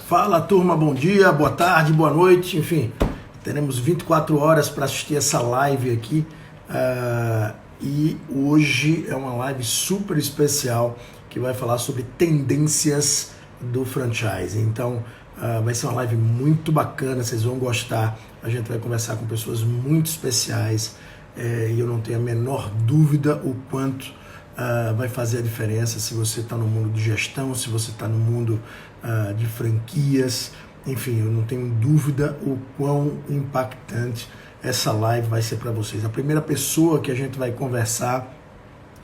Fala, turma, bom dia, boa tarde, boa noite, enfim, teremos 24 horas para assistir essa live aqui e hoje é uma live super especial que vai falar sobre tendências do franchise. Então, vai ser uma live muito bacana, vocês vão gostar. A gente vai conversar com pessoas muito especiais e eu não tenho a menor dúvida o quanto vai fazer a diferença se você está no mundo de gestão, se você está no mundo de franquias, enfim, eu não tenho dúvida o quão impactante essa live vai ser para vocês. A primeira pessoa que a gente vai conversar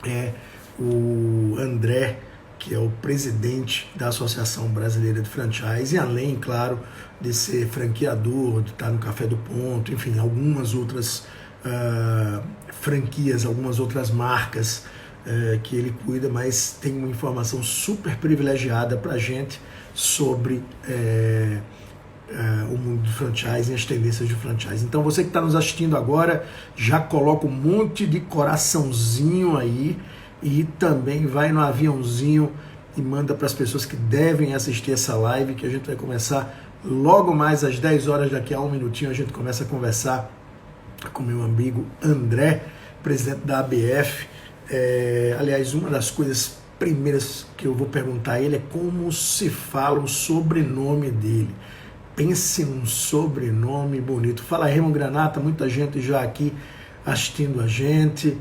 é o André, que é o presidente da Associação Brasileira de Franchise, e além, claro, de ser franqueador, de estar no Café do Ponto, enfim, algumas outras franquias, algumas outras marcas que ele cuida, mas tem uma informação super privilegiada para a gente sobre o mundo do franchising e as tendências de franchise. Então você que está nos assistindo agora, já coloca um monte de coraçãozinho aí e também vai no aviãozinho e manda para as pessoas que devem assistir essa live, que a gente vai começar logo mais às 10 horas, daqui a um minutinho a gente começa a conversar com meu amigo André, presidente da ABF. Aliás, uma das coisas primeiras que eu vou perguntar a ele é como se fala o sobrenome dele. Pense num sobrenome bonito. Fala, Raymond Granata, muita gente já aqui assistindo a gente.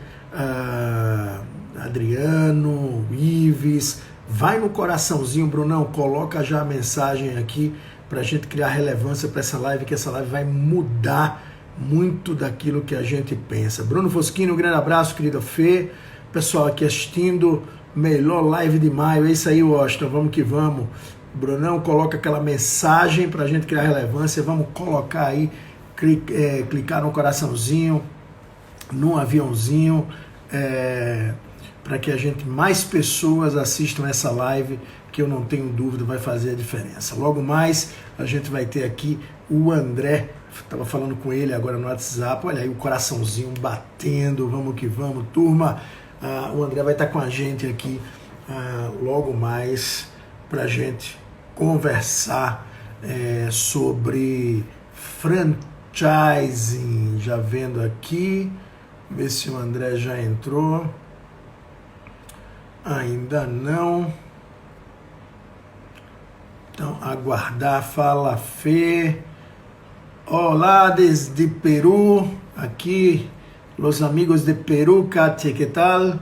Adriano, Ives, vai no coraçãozinho, Brunão, coloca já a mensagem aqui para a gente criar relevância para essa live, que essa live vai mudar muito daquilo que a gente pensa. Bruno Foschini, um grande abraço, querida Fê. Pessoal aqui assistindo, melhor live de maio. É isso aí, Washington, vamos que vamos. Brunão, coloca aquela mensagem para a gente criar relevância. Vamos colocar aí, clicar no coraçãozinho, no aviãozinho, para que a gente, mais pessoas assistam essa live, que eu não tenho dúvida vai fazer a diferença. Logo mais a gente vai ter aqui o André, estava falando com ele agora no WhatsApp, olha aí o coraçãozinho batendo, vamos que vamos, turma. O André vai estar com a gente aqui logo mais para a gente conversar sobre franchising. Já vendo aqui, ver se o André já entrou. Ainda não. Então, aguardar. Fala, Fê. Olá, desde Peru. Aqui, los amigos de Peru, Katia, que tal?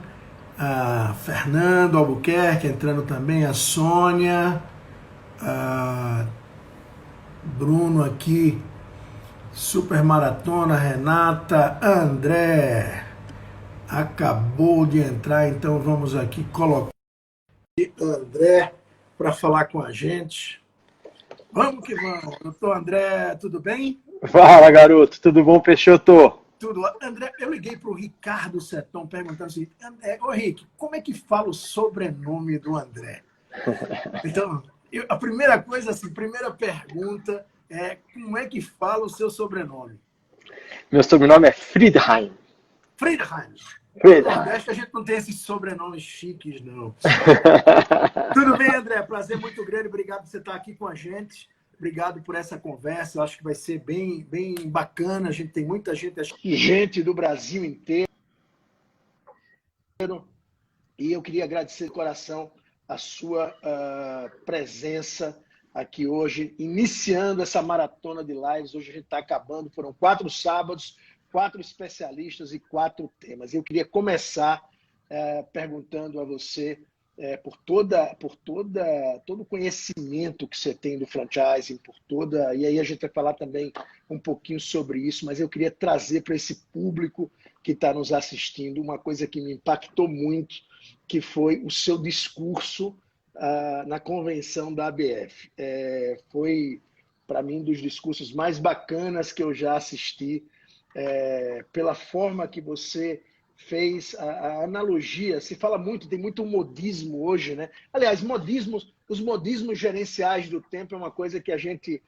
Fernando Albuquerque entrando também. A Sônia. Bruno aqui. Super Maratona. Renata. André. Acabou de entrar, então vamos aqui colocar André para falar com a gente. Vamos que vamos. Doutor André, tudo bem? Fala, garoto. Tudo bom, Peixoto? Tudo. André, eu liguei para o Ricardo Seton perguntando assim, ô Rick, como é que fala o sobrenome do André? Então, a primeira coisa, assim, primeira pergunta é como é que fala o seu sobrenome? Meu sobrenome é Friedheim. Friedheim. No Nordeste a gente não tem esses sobrenomes chiques, não. Tudo bem, André? Prazer muito grande. Obrigado por você estar aqui com a gente. Obrigado por essa conversa. Eu acho que vai ser bem, bem bacana. A gente tem muita gente, acho que gente do Brasil inteiro. E eu queria agradecer de coração a sua presença aqui hoje, iniciando essa maratona de lives. Hoje a gente está acabando. Foram 4 sábados, 4 especialistas e 4 temas. Eu queria começar perguntando a você por todo o conhecimento que você tem do franchising, e aí a gente vai falar também um pouquinho sobre isso, mas eu queria trazer para esse público que está nos assistindo uma coisa que me impactou muito, que foi o seu discurso na convenção da ABF. Foi, para mim, um dos discursos mais bacanas que eu já assisti, pela forma que você fez a analogia. Se fala muito, tem muito modismo hoje, né? Aliás, os modismos gerenciais do tempo é uma coisa que a gente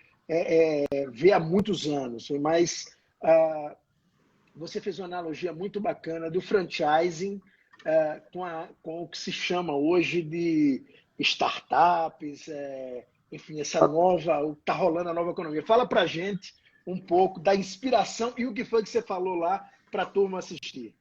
vê há muitos anos, mas você fez uma analogia muito bacana do franchising com o que se chama hoje de startups, enfim, essa nova, está rolando a nova economia. Fala para a gente um pouco da inspiração e o que foi que você falou lá para a turma assistir.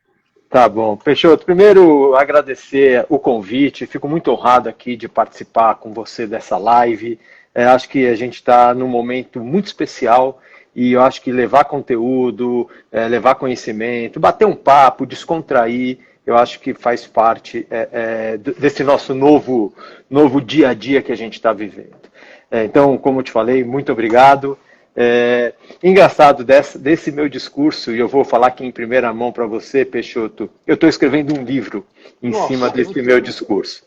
Tá bom. Peixoto, primeiro agradecer o convite, fico muito honrado aqui de participar com você dessa live. Acho que a gente está num momento muito especial e eu acho que levar conteúdo, levar conhecimento, bater um papo, descontrair, eu acho que faz parte desse nosso novo dia a dia que a gente está vivendo. Então, como eu te falei, muito obrigado. Engraçado desse meu discurso, e eu vou falar aqui em primeira mão para você, Peixoto, eu estou escrevendo um livro em cima desse meu discurso.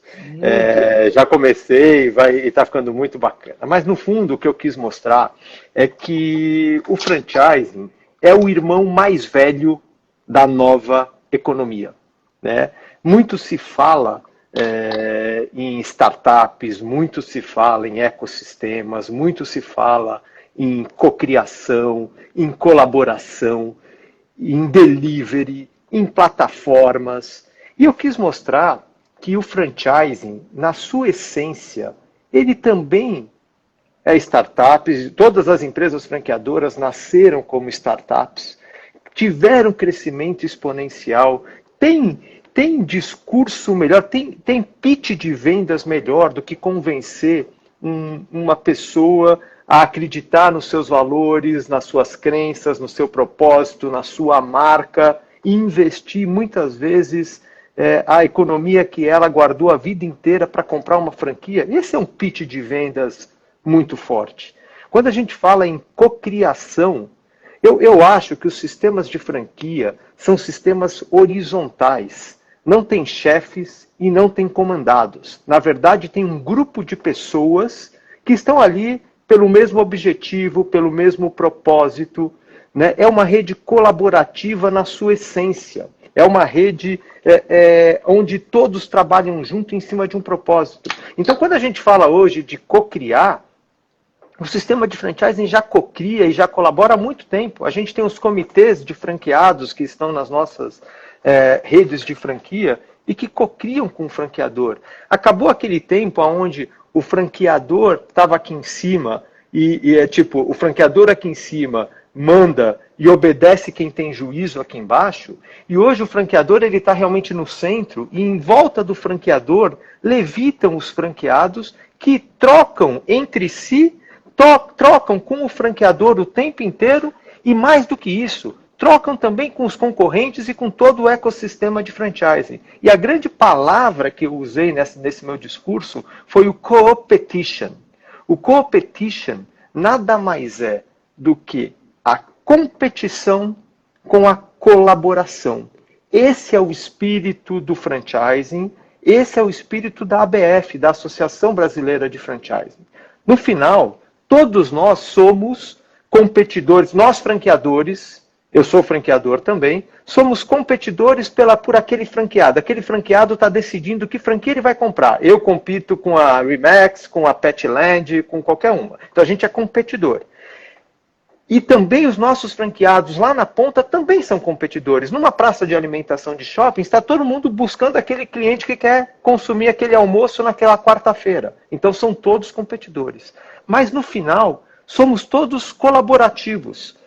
Já comecei e está ficando muito bacana. Mas, no fundo, o que eu quis mostrar é que o franchising é o irmão mais velho da nova economia. Né? Muito se fala em startups, muito se fala em ecossistemas, muito se fala em cocriação, em colaboração, em delivery, em plataformas. E eu quis mostrar que o franchising, na sua essência, ele também é startups. Todas as empresas franqueadoras nasceram como startups, tiveram crescimento exponencial, tem discurso melhor, tem pitch de vendas melhor do que convencer uma pessoa a acreditar nos seus valores, nas suas crenças, no seu propósito, na sua marca, e investir muitas vezes a economia que ela guardou a vida inteira para comprar uma franquia. Esse é um pitch de vendas muito forte. Quando a gente fala em cocriação, eu acho que os sistemas de franquia são sistemas horizontais. Não tem chefes e não tem comandados. Na verdade, tem um grupo de pessoas que estão ali pelo mesmo objetivo, pelo mesmo propósito. Né? É uma rede colaborativa na sua essência. É uma rede onde todos trabalham junto em cima de um propósito. Então, quando a gente fala hoje de cocriar, o sistema de franchising já cocria e já colabora há muito tempo. A gente tem os comitês de franqueados que estão nas nossas redes de franquia e que cocriam com o franqueador. Acabou aquele tempo onde o franqueador estava aqui em cima e é tipo, o franqueador aqui em cima manda e obedece quem tem juízo aqui embaixo. E hoje o franqueador ele está realmente no centro e em volta do franqueador levitam os franqueados que trocam entre si, trocam com o franqueador o tempo inteiro e mais do que isso, trocam também com os concorrentes e com todo o ecossistema de franchising. E a grande palavra que eu usei nesse meu discurso foi o co-petition. O co-petition nada mais é do que a competição com a colaboração. Esse é o espírito do franchising, esse é o espírito da ABF, da Associação Brasileira de Franchising. No final, todos nós somos competidores, nós franqueadores, eu sou franqueador também, somos competidores por aquele franqueado. Aquele franqueado está decidindo que franquia ele vai comprar. Eu compito com a Remax, com a Petland, com qualquer uma. Então a gente é competidor. E também os nossos franqueados lá na ponta também são competidores. Numa praça de alimentação de shopping, está todo mundo buscando aquele cliente que quer consumir aquele almoço naquela quarta-feira. Então são todos competidores. Mas no final, somos todos colaborativos.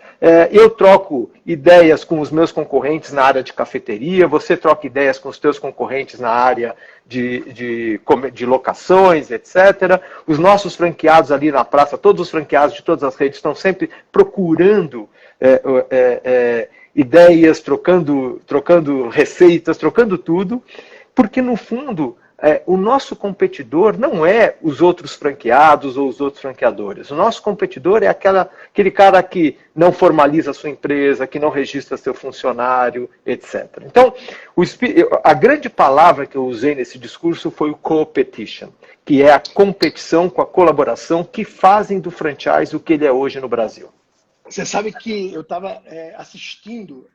Eu troco ideias com os meus concorrentes na área de cafeteria, você troca ideias com os teus concorrentes na área de locações, etc. Os nossos franqueados ali na praça, todos os franqueados de todas as redes estão sempre procurando ideias, trocando receitas, trocando tudo, porque no fundo o nosso competidor não é os outros franqueados ou os outros franqueadores. O nosso competidor é aquele cara que não formaliza a sua empresa, que não registra seu funcionário, etc. Então, a grande palavra que eu usei nesse discurso foi o competition, que é a competição com a colaboração que fazem do franchise o que ele é hoje no Brasil. Você sabe que eu estava assistindo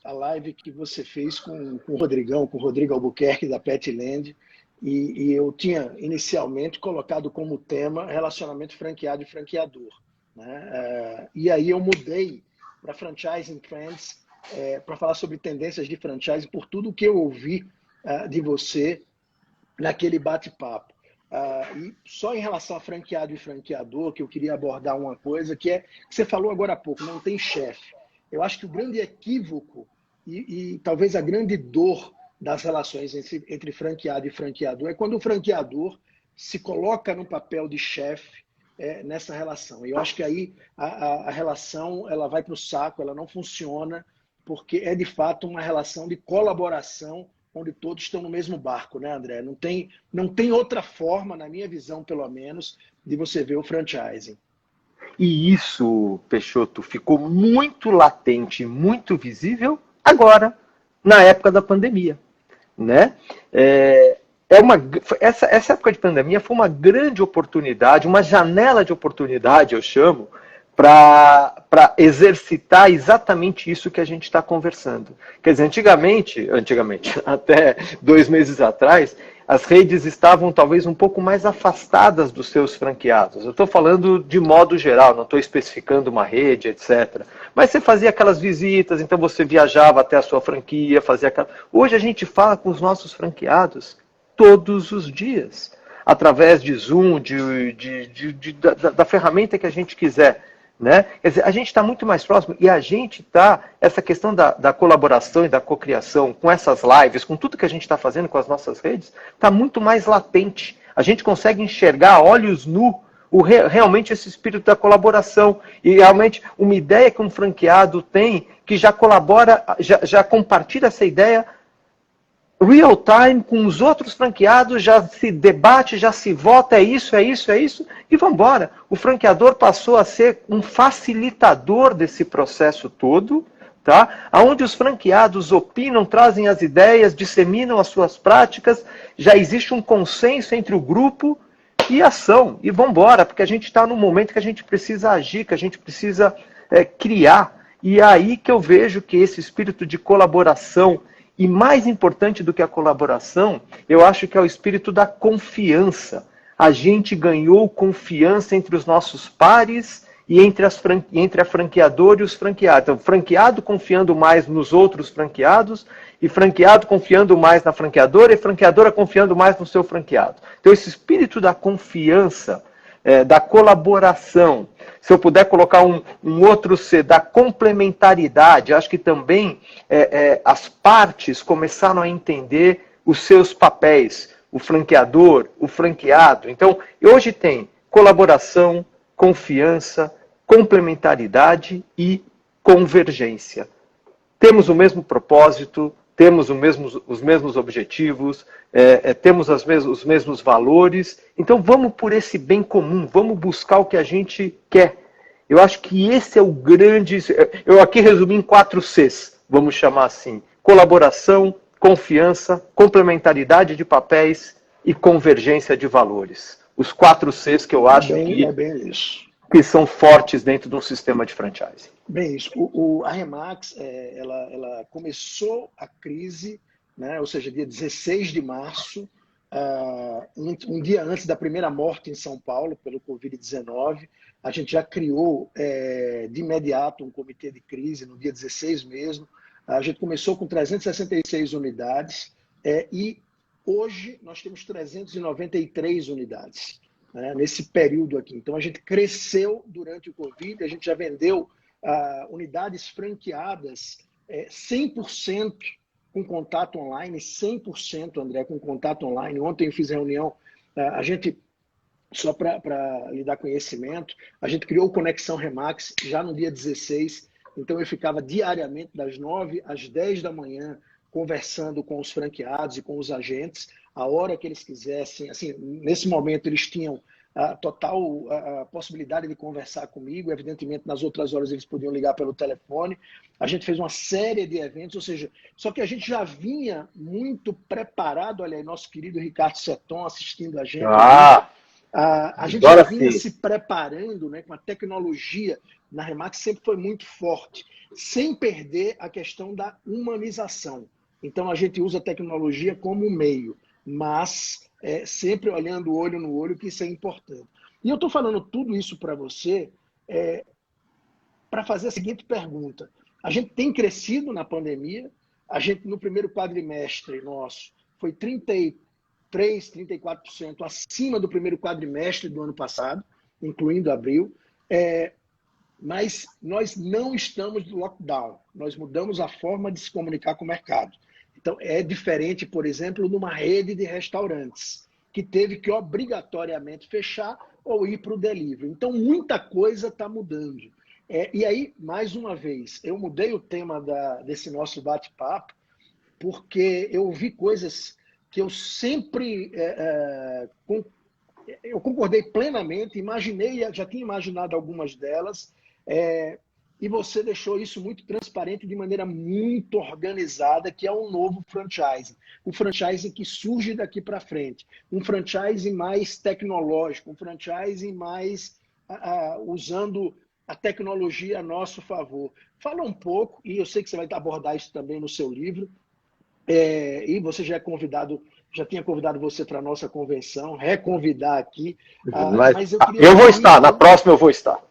a live que você fez com o Rodrigão, com o Rodrigo Albuquerque da Petland, e eu tinha inicialmente colocado como tema relacionamento franqueado e franqueador. Né? E aí eu mudei para Franchising Trends, para falar sobre tendências de franchising, por tudo que eu ouvi de você naquele bate-papo. E só em relação a franqueado e franqueador, que eu queria abordar uma coisa, que você falou agora há pouco, não tem chefe. Eu acho que o grande equívoco e talvez a grande dor das relações entre franqueado e franqueador é quando o franqueador se coloca no papel de chefe nessa relação. E eu acho que aí a relação ela vai para o saco, ela não funciona, porque é de fato uma relação de colaboração onde todos estão no mesmo barco, né, André? Não tem outra forma, na minha visão, pelo menos, de você ver o franchising. E isso, Peixoto, ficou muito latente, muito visível agora, na época da pandemia, né? Essa época de pandemia foi uma grande oportunidade, uma janela de oportunidade, eu chamo, para exercitar exatamente isso que a gente está conversando. Quer dizer, antigamente, até 2 meses atrás, as redes estavam talvez um pouco mais afastadas dos seus franqueados. Eu estou falando de modo geral, não estou especificando uma rede, etc. Mas você fazia aquelas visitas, então você viajava até a sua franquia, fazia aquela... Hoje a gente fala com os nossos franqueados todos os dias, através de Zoom, da ferramenta que a gente quiser. Né? Quer dizer, a gente está muito mais próximo e a gente está, essa questão da colaboração e da cocriação com essas lives, com tudo que a gente está fazendo com as nossas redes, está muito mais latente. A gente consegue enxergar a olhos nus realmente esse espírito da colaboração e realmente uma ideia que um franqueado tem que já colabora, já compartilha essa ideia real time com os outros franqueados, já se debate, já se vota, é isso, e vamos embora. O franqueador passou a ser um facilitador desse processo todo, tá? Onde os franqueados opinam, trazem as ideias, disseminam as suas práticas, já existe um consenso entre o grupo e ação, e vamos embora, porque a gente está num momento que a gente precisa agir, que a gente precisa criar, e é aí que eu vejo que esse espírito de colaboração, e mais importante do que a colaboração, eu acho que é o espírito da confiança. A gente ganhou confiança entre os nossos pares e entre a franqueadora e os franqueados. Então, franqueado confiando mais nos outros franqueados, e franqueado confiando mais na franqueadora, e franqueadora confiando mais no seu franqueado. Então, esse espírito da confiança, da colaboração, se eu puder colocar um outro C, da complementaridade, acho que também as partes começaram a entender os seus papéis, o franqueador, o franqueado. Então, hoje tem colaboração, confiança, complementaridade e convergência. Temos o mesmo propósito, temos os mesmos objetivos, temos os mesmos valores. Então vamos por esse bem comum, vamos buscar o que a gente quer. Eu acho que esse é o grande... Eu aqui resumi em 4 Cs, vamos chamar assim. Colaboração, confiança, complementaridade de papéis e convergência de valores. Os 4 Cs que eu acho que são fortes dentro de um sistema de franchise. Bem, isso. A Remax, ela começou a crise, né, ou seja, dia 16 de março, um dia antes da primeira morte em São Paulo pelo Covid-19. A gente já criou de imediato um comitê de crise, no dia 16 mesmo. A gente começou com 366 unidades e hoje nós temos 393 unidades, né, nesse período aqui. Então a gente cresceu durante o Covid, a gente já vendeu unidades franqueadas 100% com contato online, 100%, André, com contato online. Ontem eu fiz reunião, a gente, só para lhe dar conhecimento, a gente criou o Conexão Remax já no dia 16, então eu ficava diariamente das 9 às 10 da manhã conversando com os franqueados e com os agentes, a hora que eles quisessem. Assim, nesse momento eles tinham a total possibilidade de conversar comigo. Evidentemente, nas outras horas eles podiam ligar pelo telefone. A gente fez uma série de eventos, ou seja, só que a gente já vinha muito preparado. Olha aí, nosso querido Ricardo Seton assistindo a gente. A gente já vinha se preparando, né, com a tecnologia na Remax, sempre foi muito forte, sem perder a questão da humanização. Então, a gente usa a tecnologia como meio, mas sempre olhando olho no olho, que isso é importante. E eu estou falando tudo isso para você para fazer a seguinte pergunta. A gente tem crescido na pandemia, a gente no primeiro quadrimestre nosso foi 33% 33%, 34% acima do primeiro quadrimestre do ano passado, incluindo abril. Mas nós não estamos no lockdown. Nós mudamos a forma de se comunicar com o mercado. Então, é diferente, por exemplo, numa rede de restaurantes, que teve que obrigatoriamente fechar ou ir para o delivery. Então, muita coisa está mudando. E aí, mais uma vez, eu mudei o tema desse nosso bate-papo, porque eu ouvi coisas que eu sempre eu concordei plenamente, já tinha imaginado algumas delas, e você deixou isso muito transparente de maneira muito organizada, que é um novo franchising. Um franchising que surge daqui para frente. Um franchising mais tecnológico, um franchising mais usando a tecnologia a nosso favor. Fala um pouco, e eu sei que você vai abordar isso também no seu livro, e você já tinha convidado você para a nossa convenção, reconvidar aqui. Mas eu vou estar, na próxima eu vou estar.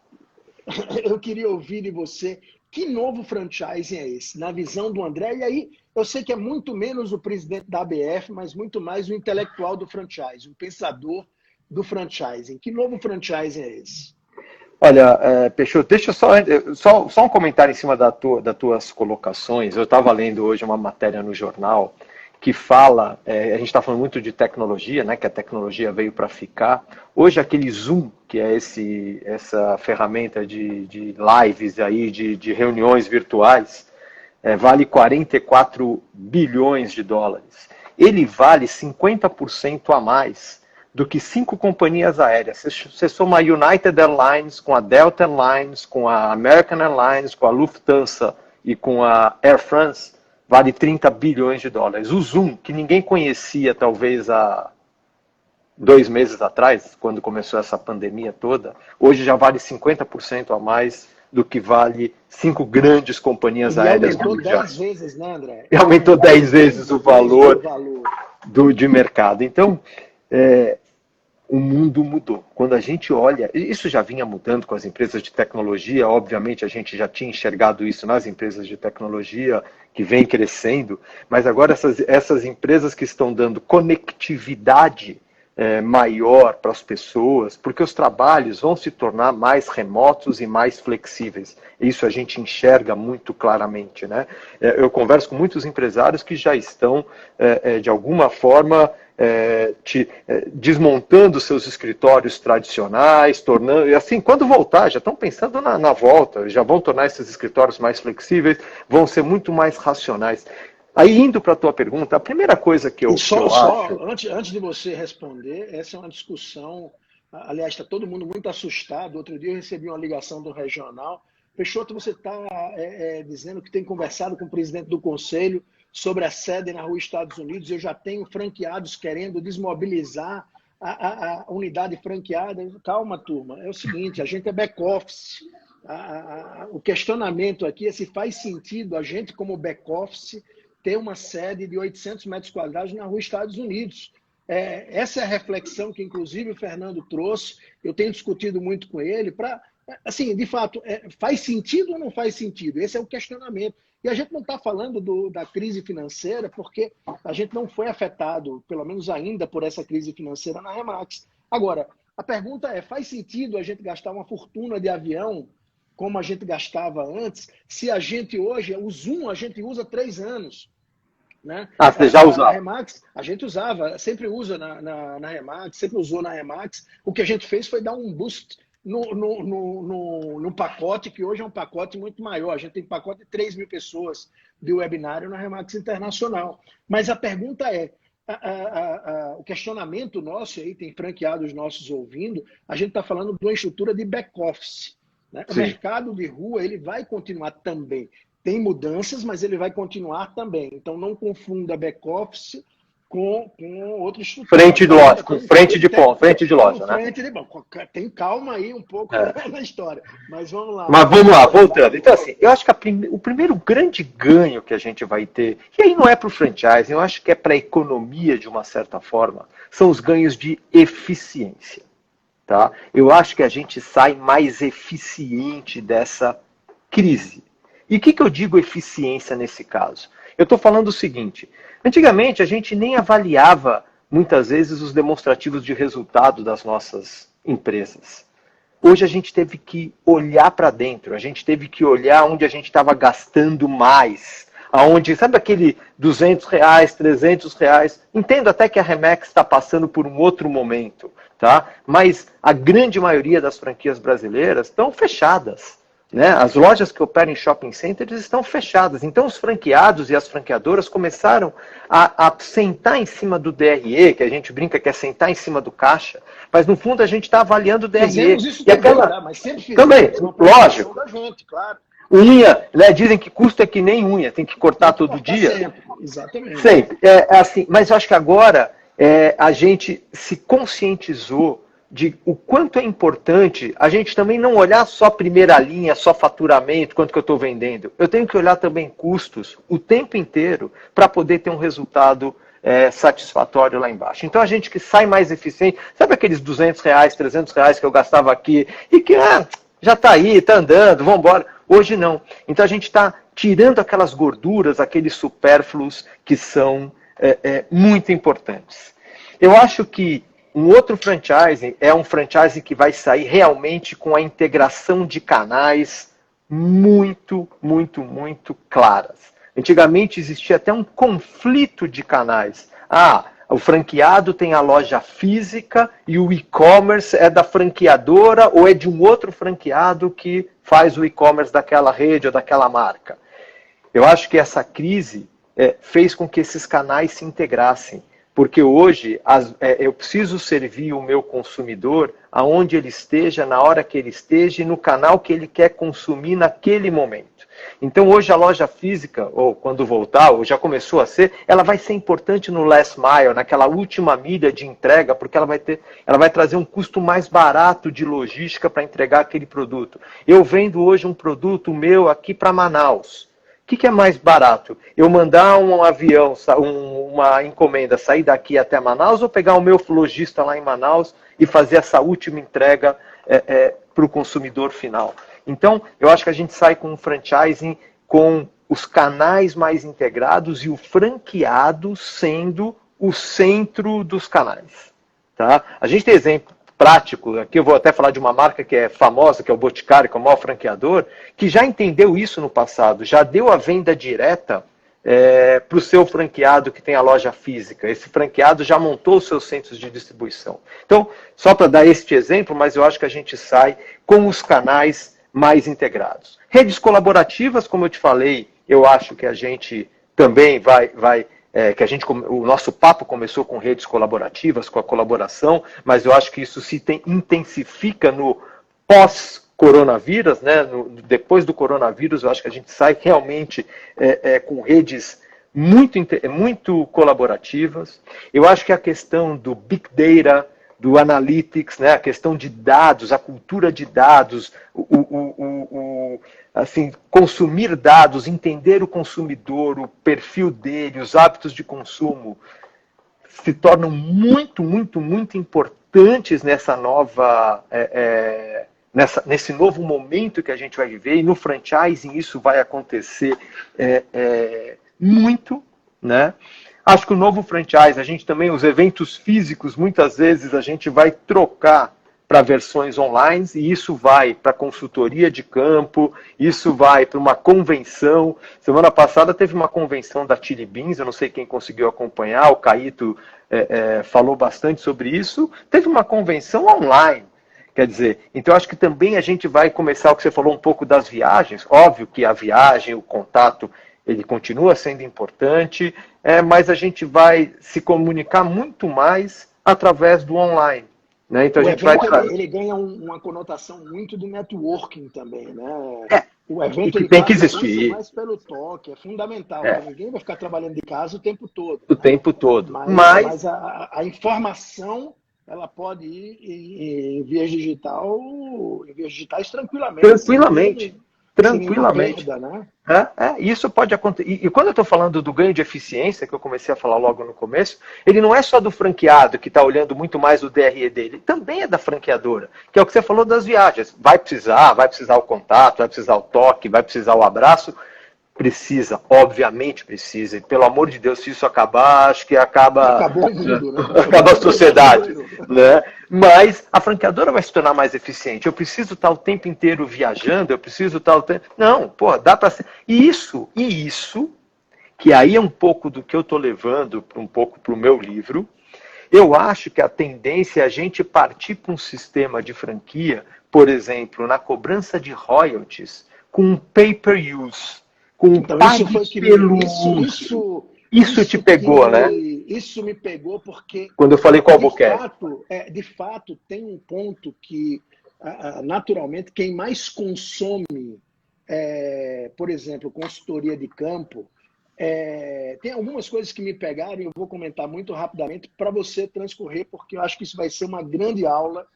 Eu queria ouvir de você, que novo franchising é esse, na visão do André? E aí, eu sei que é muito menos o presidente da ABF, mas muito mais o intelectual do franchising, o pensador do franchising. Que novo franchising é esse? Olha, Peixoto, deixa só um comentário em cima das tuas colocações. Eu estava lendo hoje uma matéria no jornal que fala, a gente está falando muito de tecnologia, né, que a tecnologia veio para ficar. Hoje aquele Zoom, que é essa ferramenta de lives, aí, de reuniões virtuais, vale 44 bilhões de dólares. Ele vale 50% a mais do que 5 companhias aéreas. Você soma a United Airlines com a Delta Airlines, com a American Airlines, com a Lufthansa e com a Air France, vale 30 bilhões de dólares. O Zoom, que ninguém conhecia talvez há 2 meses atrás, quando começou essa pandemia toda, hoje já vale 50% a mais do que vale 5 grandes companhias aéreas. E aumentou 10 vezes, né, André? E aumentou 10 vezes o valor de mercado. Então, o mundo mudou. Quando a gente olha, isso já vinha mudando com as empresas de tecnologia, obviamente a gente já tinha enxergado isso nas empresas de tecnologia, que vem crescendo, mas agora essas empresas que estão dando conectividade maior para as pessoas, porque os trabalhos vão se tornar mais remotos e mais flexíveis. Isso a gente enxerga muito claramente, né? Eu converso com muitos empresários que já estão, de alguma forma, desmontando seus escritórios tradicionais, tornando, e assim, quando voltar, já estão pensando na volta, já vão tornar esses escritórios mais flexíveis, vão ser muito mais racionais. Aí, indo para a tua pergunta, a primeira coisa que eu acho... Antes de você responder, essa é uma discussão, aliás, está todo mundo muito assustado. Outro dia eu recebi uma ligação do regional. Peixoto, você está dizendo que tem conversado com o presidente do conselho sobre a sede na rua Estados Unidos. Eu já tenho franqueados querendo desmobilizar a unidade franqueada. Calma, turma. É o seguinte, a gente é back-office. O questionamento aqui é se faz sentido a gente, como back-office, ter uma sede de 800 metros quadrados na rua Estados Unidos. Essa é a reflexão que, inclusive, o Fernando trouxe. Eu tenho discutido muito com ele para, assim, de fato, faz sentido ou não faz sentido? Esse é o questionamento. E a gente não está falando da crise financeira porque a gente não foi afetado, pelo menos ainda, por essa crise financeira na Remax. Agora, a pergunta é, faz sentido a gente gastar uma fortuna de avião como a gente gastava antes, se a gente hoje, o Zoom a gente usa 3 anos? Né? Você já usava? A Remax, a gente usava, sempre usa na Remax, sempre usou na Remax. O que a gente fez foi dar um boost no pacote, que hoje é um pacote muito maior. A gente tem um pacote de 3 mil pessoas de webinário na Remax Internacional. Mas a pergunta é, o questionamento nosso, aí tem franqueados nossos ouvindo, a gente está falando de uma estrutura de back-office. Né? O mercado de rua ele vai continuar também. Tem mudanças, mas ele vai continuar também. Então, não confunda back-office com outra estrutura. Frente de loja, com frente de loja, né? Frente de banco. Tem calma aí um pouco na história. Mas vamos lá. Mas vamos lá, voltando. Então, assim, eu acho que o primeiro grande ganho que a gente vai ter, e aí não é para o franchising, eu acho que é para a economia, de uma certa forma, são os ganhos de eficiência. Tá? Eu acho que a gente sai mais eficiente dessa crise. E o que eu digo eficiência nesse caso? Eu estou falando o seguinte, antigamente a gente nem avaliava muitas vezes, os demonstrativos de resultado das nossas empresas. Hoje a gente teve que olhar para dentro, a gente teve que olhar onde a gente estava gastando mais, aonde, sabe aquele R$200, R$300? Entendo até que a Remex está passando por um outro momento, tá? Mas a grande maioria das franquias brasileiras estão fechadas. Né? As lojas que operam em shopping centers estão fechadas. Então os franqueados e as franqueadoras começaram a sentar em cima do DRE, que a gente brinca que é sentar em cima do caixa, mas no fundo a gente está avaliando o DRE. Fizemos isso e também, aquela... tá? Mas sempre fizemos também, lógico. Da gente, claro. Unha, né? Dizem que custo é que nem unha, tem que cortar todo dia. Sempre, exatamente. Sempre. É assim, mas eu acho que agora a gente se conscientizou de o quanto é importante a gente também não olhar só primeira linha, só faturamento, quanto que eu estou vendendo. Eu tenho que olhar também custos o tempo inteiro para poder ter um resultado satisfatório lá embaixo. Então a gente que sai mais eficiente, sabe aqueles R$200, R$300 que eu gastava aqui e que já está aí, está andando, vamos embora. Hoje não. Então a gente está tirando aquelas gorduras, aqueles supérfluos que são muito importantes. Eu acho que um outro franchising é um franchising que vai sair realmente com a integração de canais muito, muito, muito claras. Antigamente existia até um conflito de canais. O franqueado tem a loja física e o e-commerce é da franqueadora ou é de um outro franqueado que faz o e-commerce daquela rede ou daquela marca. Eu acho que essa crise fez com que esses canais se integrassem. Porque hoje eu preciso servir o meu consumidor aonde ele esteja, na hora que ele esteja e no canal que ele quer consumir naquele momento. Então hoje a loja física, ou quando voltar, ou já começou a ser, ela vai ser importante no last mile, naquela última milha de entrega, porque ela vai trazer um custo mais barato de logística para entregar aquele produto. Eu vendo hoje um produto meu aqui para Manaus. O que é mais barato? Eu mandar um avião, uma encomenda, sair daqui até Manaus ou pegar o meu lojista lá em Manaus e fazer essa última entrega para o consumidor final? Então, eu acho que a gente sai com um franchising com os canais mais integrados e o franqueado sendo o centro dos canais. Tá? A gente tem exemplo prático, aqui eu vou até falar de uma marca que é famosa, que é o Boticário, que é o maior franqueador, que já entendeu isso no passado, já deu a venda direta para o seu franqueado que tem a loja física. Esse franqueado já montou os seus centros de distribuição. Então, só para dar este exemplo, mas eu acho que a gente sai com os canais mais integrados. Redes colaborativas, como eu te falei, eu acho que a gente também o nosso papo começou com redes colaborativas, com a colaboração, mas eu acho que isso se intensifica no pós-coronavírus, né? Depois do coronavírus, eu acho que a gente sai realmente com redes muito colaborativas. Eu acho que a questão do Big Data, do Analytics, né? A questão de dados, a cultura de dados, assim, consumir dados, entender o consumidor, o perfil dele, os hábitos de consumo, se tornam muito, muito, muito importantes nessa nova, nesse novo momento que a gente vai viver, e no franchising isso vai acontecer muito, né? Acho que o novo franchise, a gente também, os eventos físicos, muitas vezes a gente vai trocar para versões online, e isso vai para consultoria de campo, isso vai para uma convenção. Semana passada teve uma convenção da Chili Beans, eu não sei quem conseguiu acompanhar, o Caíto falou bastante sobre isso. Teve uma convenção online, quer dizer, então acho que também a gente vai começar, o que você falou um pouco das viagens, óbvio que a viagem, o contato, ele continua sendo importante, mas a gente vai se comunicar muito mais através do online. Né? Então, ele ganha uma conotação muito do networking também, né? O evento ele tem que existir. Mais pelo toque, é fundamental. Ninguém vai ficar trabalhando de casa o tempo todo. O tempo todo. Mas a informação, ela pode ir em vias digitais tranquilamente. Tranquilamente. Perda, né? Isso pode acontecer. E quando eu estou falando do ganho de eficiência, que eu comecei a falar logo no começo, ele não é só do franqueado que está olhando muito mais o DRE dele, também é da franqueadora, que é o que você falou das viagens. Vai precisar o contato, vai precisar o toque, vai precisar o abraço. Precisa, obviamente precisa. E, pelo amor de Deus, se isso acabar, acho que acaba... Acabou o mundo, né? Acaba a sociedade, né? Mas a franqueadora vai se tornar mais eficiente. Eu preciso estar o tempo inteiro viajando, eu preciso estar o tempo... Não, pô, dá para ser... E isso, que aí é um pouco do que eu estou levando um pouco para o meu livro, eu acho que a tendência é a gente partir para um sistema de franquia, por exemplo, na cobrança de royalties, com um pay-per-use, com então, pague pelo uso. Isso te pegou, né? Isso me pegou porque... Quando eu falei com o Albuquerque. De fato, tem um ponto que, naturalmente, quem mais consome, por exemplo, consultoria de campo, tem algumas coisas que me pegaram e eu vou comentar muito rapidamente para você transcorrer, porque eu acho que isso vai ser uma grande aula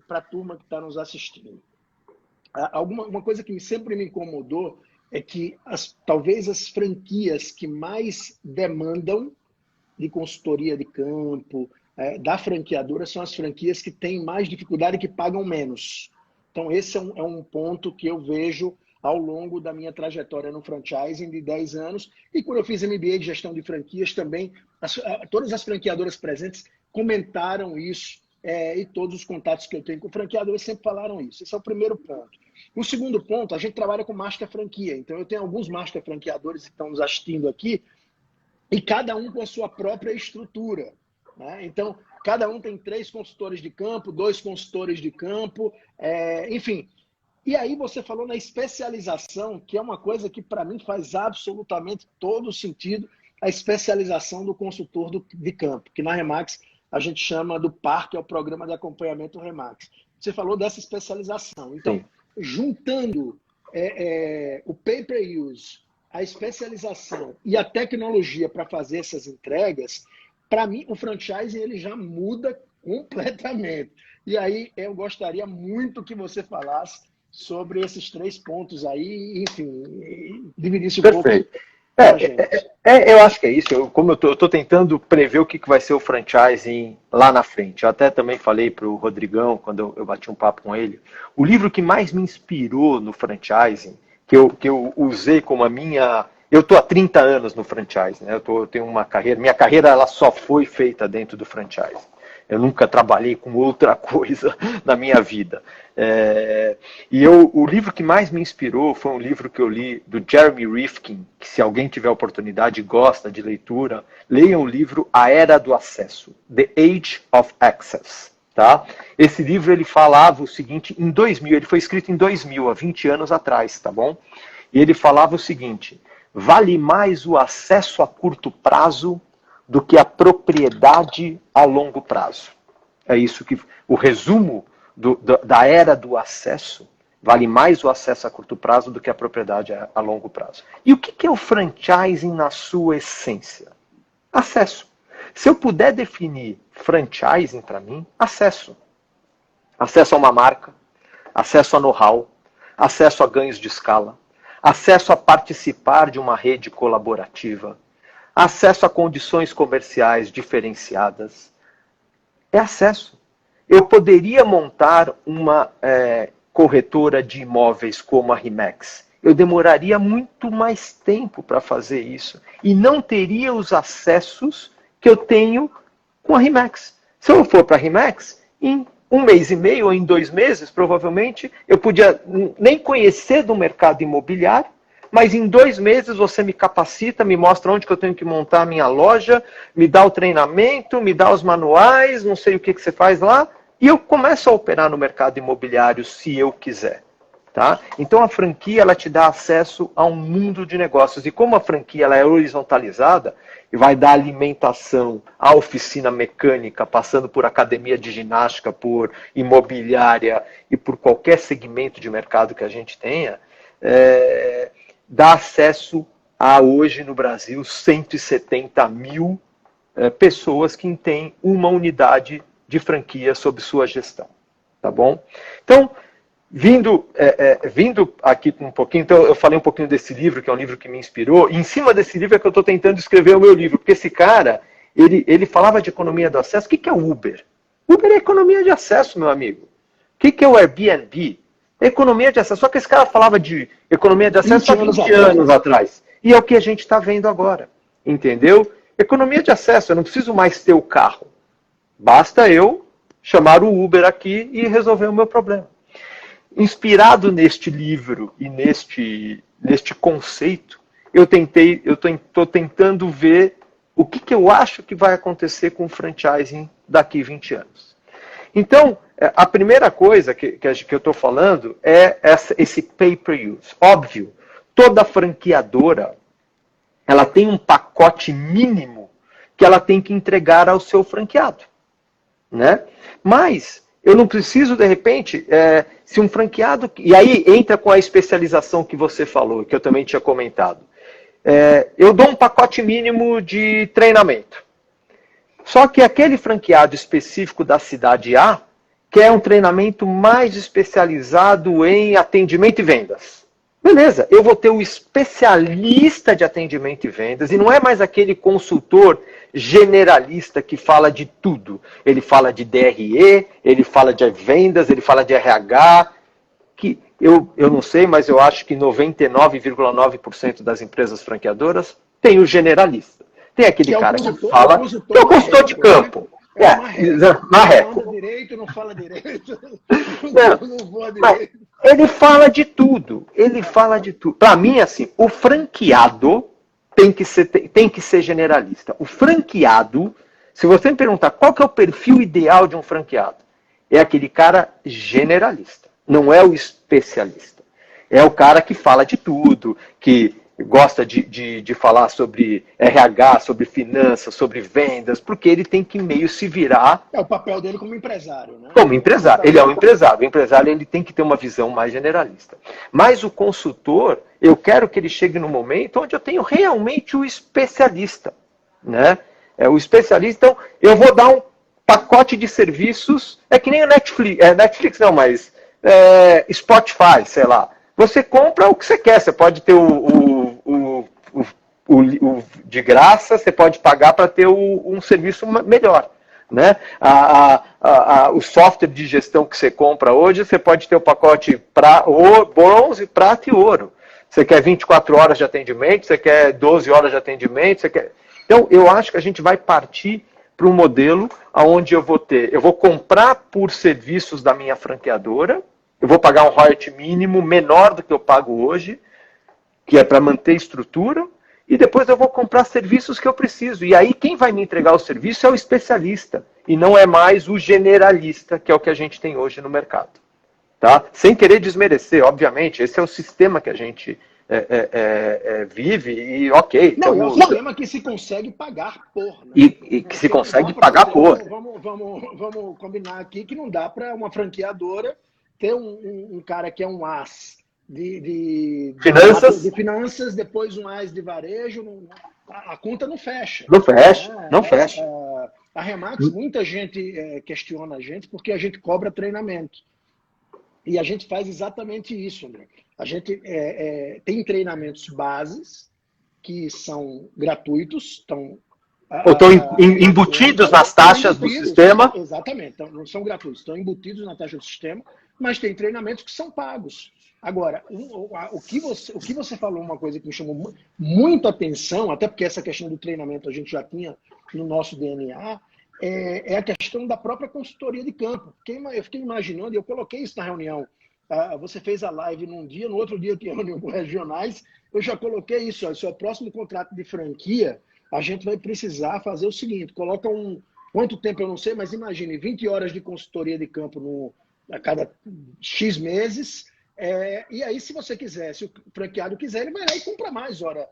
para a turma que está nos assistindo. Uma coisa que sempre me incomodou é que talvez as franquias que mais demandam de consultoria de campo, da franqueadora, são as franquias que têm mais dificuldade e que pagam menos. Então, esse é um ponto que eu vejo ao longo da minha trajetória no franchising de 10 anos. E quando eu fiz MBA de gestão de franquias também, todas as franqueadoras presentes comentaram isso, e todos os contatos que eu tenho com franqueadores sempre falaram isso. Esse é o primeiro ponto. O segundo ponto, a gente trabalha com master franquia. Então, eu tenho alguns master franqueadores que estão nos assistindo aqui, e cada um com a sua própria estrutura, né? Então, cada um tem 3 consultores de campo, 2 consultores de campo, enfim. E aí você falou na especialização, que é uma coisa que para mim faz absolutamente todo sentido, a especialização do consultor de campo, que na Remax a gente chama do PAR, que é o Programa de Acompanhamento Remax. Você falou dessa especialização. Então, sim, juntando o pay-per-use, a especialização e a tecnologia para fazer essas entregas, para mim o franchising ele já muda completamente. E aí eu gostaria muito que você falasse sobre esses 3 pontos aí, enfim, dividisse um pouco. Eu acho que é isso. Como eu estou tentando prever o que vai ser o franchising lá na frente. Eu até também falei para o Rodrigão, quando eu bati um papo com ele, o livro que mais me inspirou no franchising, que eu usei como a minha... Eu estou há 30 anos no franchising, né? Eu tenho uma carreira... Minha carreira ela só foi feita dentro do franchising. Eu nunca trabalhei com outra coisa na minha vida. O livro que mais me inspirou foi um livro que eu li do Jeremy Rifkin, que se alguém tiver oportunidade e gosta de leitura, leiam o livro A Era do Acesso, The Age of Access. Tá? Esse livro ele falava o seguinte, em 2000, ele foi escrito em 2000, há 20 anos atrás, tá bom? E ele falava o seguinte, vale mais o acesso a curto prazo do que a propriedade a longo prazo. É isso que o resumo da era do acesso, vale mais o acesso a curto prazo do que a propriedade a longo prazo. E o que é o franchising na sua essência? Acesso. Se eu puder definir franchising para mim, acesso. Acesso a uma marca, acesso a know-how, acesso a ganhos de escala, acesso a participar de uma rede colaborativa, acesso a condições comerciais diferenciadas. É acesso. Eu poderia montar uma corretora de imóveis como a Remax. Eu demoraria muito mais tempo para fazer isso. E não teria os acessos que eu tenho com a Remax. Se eu for para a Remax, em 1 mês e meio ou em 2 meses, provavelmente, eu podia nem conhecer do mercado imobiliário, mas em 2 meses você me capacita, me mostra onde que eu tenho que montar a minha loja, me dá o treinamento, me dá os manuais, não sei o que você faz lá, e eu começo a operar no mercado imobiliário se eu quiser. Tá? Então a franquia ela te dá acesso a um mundo de negócios. E como a franquia ela é horizontalizada, e vai dar alimentação à oficina mecânica, passando por academia de ginástica, por imobiliária e por qualquer segmento de mercado que a gente tenha, dá acesso a, hoje no Brasil, 170 mil pessoas que têm uma unidade de franquia sob sua gestão. Tá bom? Então, vindo aqui um pouquinho, então eu falei um pouquinho desse livro, que é um livro que me inspirou, e em cima desse livro é que eu estou tentando escrever o meu livro, porque esse cara, ele falava de economia do acesso. O que é o Uber? Uber é economia de acesso, meu amigo. O que é o Airbnb? Economia de acesso. Só que esse cara falava de economia de acesso há 20 anos anos atrás. E é o que a gente está vendo agora. Entendeu? Economia de acesso. Eu não preciso mais ter o carro. Basta eu chamar o Uber aqui e resolver o meu problema. Inspirado neste livro e neste conceito, eu estou tentando ver o que eu acho que vai acontecer com o franchising daqui 20 anos. Então, a primeira coisa que eu estou falando é esse pay-per-use. Óbvio, toda franqueadora ela tem um pacote mínimo que ela tem que entregar ao seu franqueado. Né? Mas eu não preciso, de repente, se um franqueado... E aí entra com a especialização que você falou, que eu também tinha comentado. Eu dou um pacote mínimo de treinamento. Só que aquele franqueado específico da cidade A quer um treinamento mais especializado em atendimento e vendas. Beleza, eu vou ter o especialista de atendimento e vendas, e não é mais aquele consultor generalista que fala de tudo. Ele fala de DRE, ele fala de vendas, ele fala de RH, que eu não sei, mas eu acho que 99,9% das empresas franqueadoras tem o generalista. Tem aquele cara que fala que é o consultor de campo. Não fala direito, não fala direito. Não voa direito. Ele fala de tudo. Ele fala de tudo. Para mim, assim, o franqueado tem que ser generalista. O franqueado, se você me perguntar qual que é o perfil ideal de um franqueado, é aquele cara generalista. Não é o especialista. É o cara que fala de tudo, que gosta de falar sobre RH, sobre finanças, sobre vendas, porque ele tem que meio se virar. É o papel dele como empresário, né? Como empresário. Ele é um empresário. O empresário ele tem que ter uma visão mais generalista. Mas o consultor, eu quero que ele chegue no momento onde eu tenho realmente o especialista. Né? O especialista, então, eu vou dar um pacote de serviços, é que nem o Netflix, Netflix não, mas Spotify, sei lá. Você compra o que você quer, você pode ter o de graça, você pode pagar para ter um serviço melhor. Né? O software de gestão que você compra hoje, você pode ter o pacote bronze, prata e ouro. Você quer 24 horas de atendimento, você quer 12 horas de atendimento, você quer... Então, eu acho que a gente vai partir para um modelo onde eu vou comprar por serviços da minha franqueadora, eu vou pagar um royalty mínimo menor do que eu pago hoje, que é para manter estrutura, e depois eu vou comprar serviços que eu preciso. E aí quem vai me entregar o serviço é o especialista, e não é mais o generalista, que é o que a gente tem hoje no mercado. Tá? Sem querer desmerecer, obviamente, esse é o sistema que a gente vive, e ok. Não, é um sistema que se consegue pagar por. Né? E que se consegue pagar por. Vamos combinar aqui que não dá para uma franqueadora ter um cara que é um as de finanças, depois um as de varejo, a conta não fecha. Não fecha, não fecha. A Remax, muita gente questiona a gente porque a gente cobra treinamento. E a gente faz exatamente isso, André. A gente tem treinamentos bases que são gratuitos, ou estão embutidos nas taxas do sistema. Exatamente, então, não são gratuitos, estão embutidos na taxa do sistema, mas tem treinamentos que são pagos. Agora, o que você falou, uma coisa que me chamou muita atenção, até porque essa questão do treinamento a gente já tinha no nosso DNA, é a questão da própria consultoria de campo. Eu fiquei imaginando, e eu coloquei isso na reunião, você fez a live num dia, no outro dia tinha reunião com regionais, eu já coloquei isso, o seu próximo contrato de franquia, a gente vai precisar fazer o seguinte, coloca quanto tempo eu não sei, mas imagine, 20 horas de consultoria de campo a cada X meses, e aí se você quiser, se o franqueado quiser, ele vai lá e compra mais hora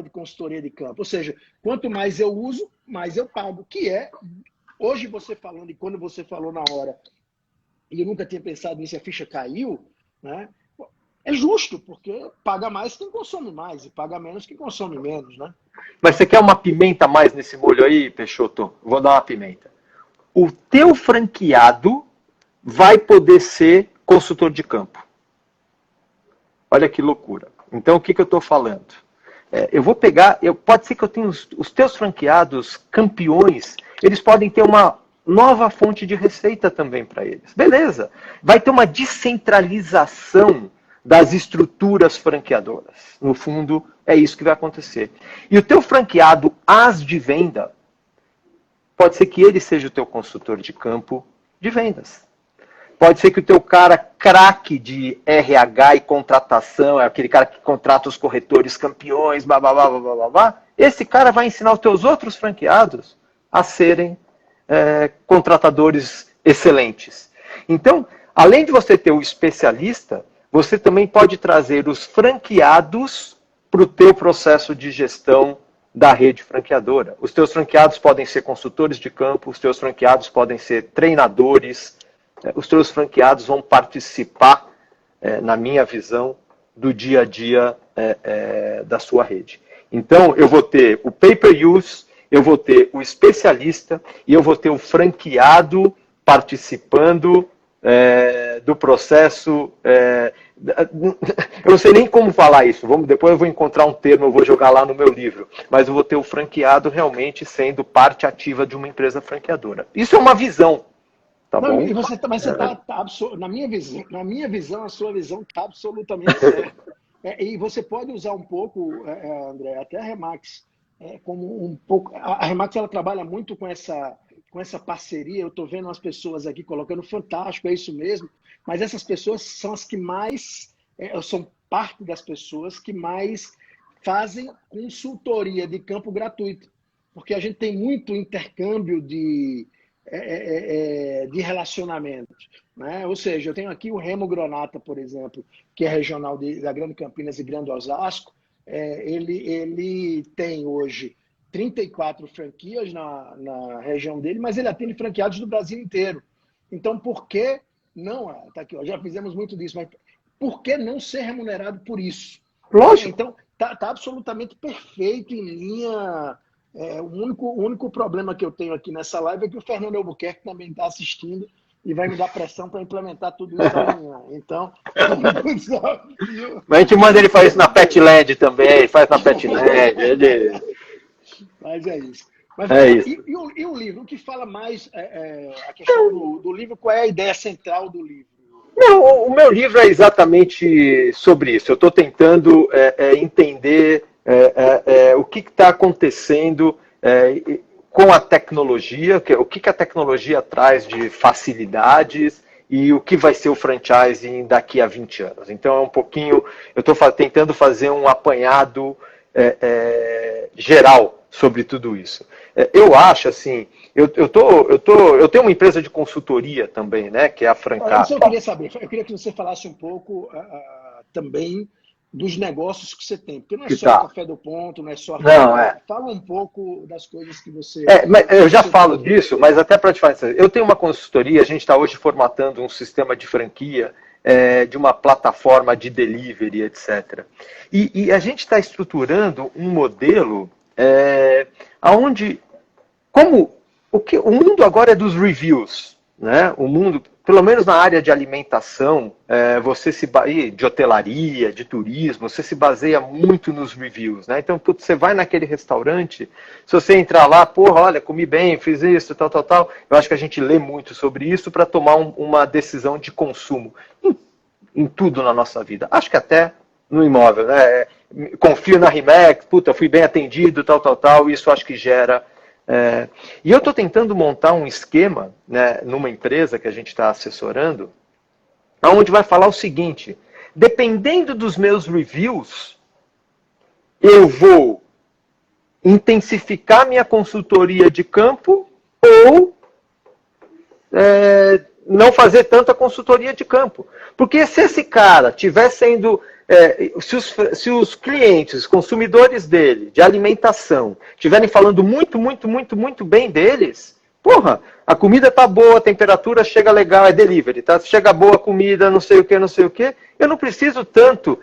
de consultoria de campo. Ou seja, quanto mais eu uso, mais eu pago, que hoje você falando, e quando você falou na hora, e eu nunca tinha pensado nisso, a ficha caiu, né? É justo, porque paga mais quem consome mais, e paga menos quem consome menos, né? Mas você quer uma pimenta a mais nesse molho aí, Peixoto? Vou dar uma pimenta. O teu franqueado vai poder ser consultor de campo. Olha que loucura. Então, o que eu estou falando? Eu vou pegar... pode ser que eu tenha os teus franqueados campeões, eles podem ter nova fonte de receita também para eles. Beleza, vai ter uma descentralização das estruturas franqueadoras. No fundo, é isso que vai acontecer. E o teu franqueado as de venda, pode ser que ele seja o teu consultor de campo de vendas. Pode ser que o teu cara craque de RH e contratação, é aquele cara que contrata os corretores campeões, blá, blá, blá, blá, blá, blá, esse cara vai ensinar os teus outros franqueados a serem contratadores excelentes. Então, além de você ter o especialista, você também pode trazer os franqueados para o teu processo de gestão da rede franqueadora. Os teus franqueados podem ser consultores de campo, os teus franqueados podem ser treinadores, os teus franqueados vão participar, na minha visão, do dia a dia da sua rede. Então, eu vou ter o pay-per-use, eu vou ter o especialista e eu vou ter o franqueado participando do processo. Eu não sei nem como falar isso. Depois eu vou encontrar um termo, eu vou jogar lá no meu livro. Mas eu vou ter o franqueado realmente sendo parte ativa de uma empresa franqueadora. Isso é uma visão. Tá não, bom? E você, mas você na minha visão, a sua visão está absolutamente certa. E você pode usar um pouco, André, até a Remax, como um pouco. A Remax ela trabalha muito com essa parceria. Eu estou vendo as pessoas aqui colocando fantástico, é isso mesmo. Mas essas pessoas são as que mais, são parte das pessoas que mais fazem consultoria de campo gratuito, porque a gente tem muito intercâmbio de relacionamentos, né? Ou seja, eu tenho aqui o Remo Gronata, por exemplo, que é regional da Grande Campinas e Grande Osasco. Ele tem hoje 34 franquias na região dele, mas ele atende franqueados do Brasil inteiro. Então, por que não? Tá aqui, ó, já fizemos muito disso, mas por que não ser remunerado por isso? Lógico. Então, tá absolutamente perfeito, em linha. O único problema que eu tenho aqui nessa live é que o Fernando Albuquerque também está assistindo e vai me dar pressão para implementar tudo isso amanhã. Então, mas a gente manda ele fazer isso na Petland também, ele faz na Petland. Mas é isso. Mas, isso. E o livro? O que fala mais a questão do livro? Qual é a ideia central do livro? Não, o meu livro é exatamente sobre isso. Eu estou tentando entender o que está acontecendo com a tecnologia, o que a tecnologia traz de facilidades e o que vai ser o franchising daqui a 20 anos. Então é um pouquinho, eu estou tentando fazer um apanhado geral sobre tudo isso. Eu acho assim, eu tenho uma empresa de consultoria também, né, que é a Francar. Eu queria saber, eu queria que você falasse um pouco também dos negócios que você tem, porque não é só o Café do Ponto, não é só... Fala um pouco das coisas que você... Mas eu já falo disso, mas até para te falar, eu tenho uma consultoria, a gente está hoje formatando um sistema de franquia de uma plataforma de delivery, etc. E a gente está estruturando um modelo onde, o mundo agora é dos reviews, né? O mundo, pelo menos na área de alimentação, de hotelaria, de turismo, você se baseia muito nos reviews, né? Então, você vai naquele restaurante, se você entrar lá, porra, olha, comi bem, fiz isso, tal, eu acho que a gente lê muito sobre isso para tomar uma decisão de consumo em tudo na nossa vida. Acho que até no imóvel, né? Confio na Remax, puta, fui bem atendido, tal, isso acho que gera... E eu estou tentando montar um esquema, né, numa empresa que a gente está assessorando, onde vai falar o seguinte: dependendo dos meus reviews, eu vou intensificar minha consultoria de campo ou não fazer tanta consultoria de campo. Porque se esse cara estiver sendo... se os clientes, consumidores dele, de alimentação, estiverem falando muito bem deles, porra, a comida tá boa, a temperatura chega legal, é delivery, tá? Chega boa a comida, não sei o que, eu não preciso tanto,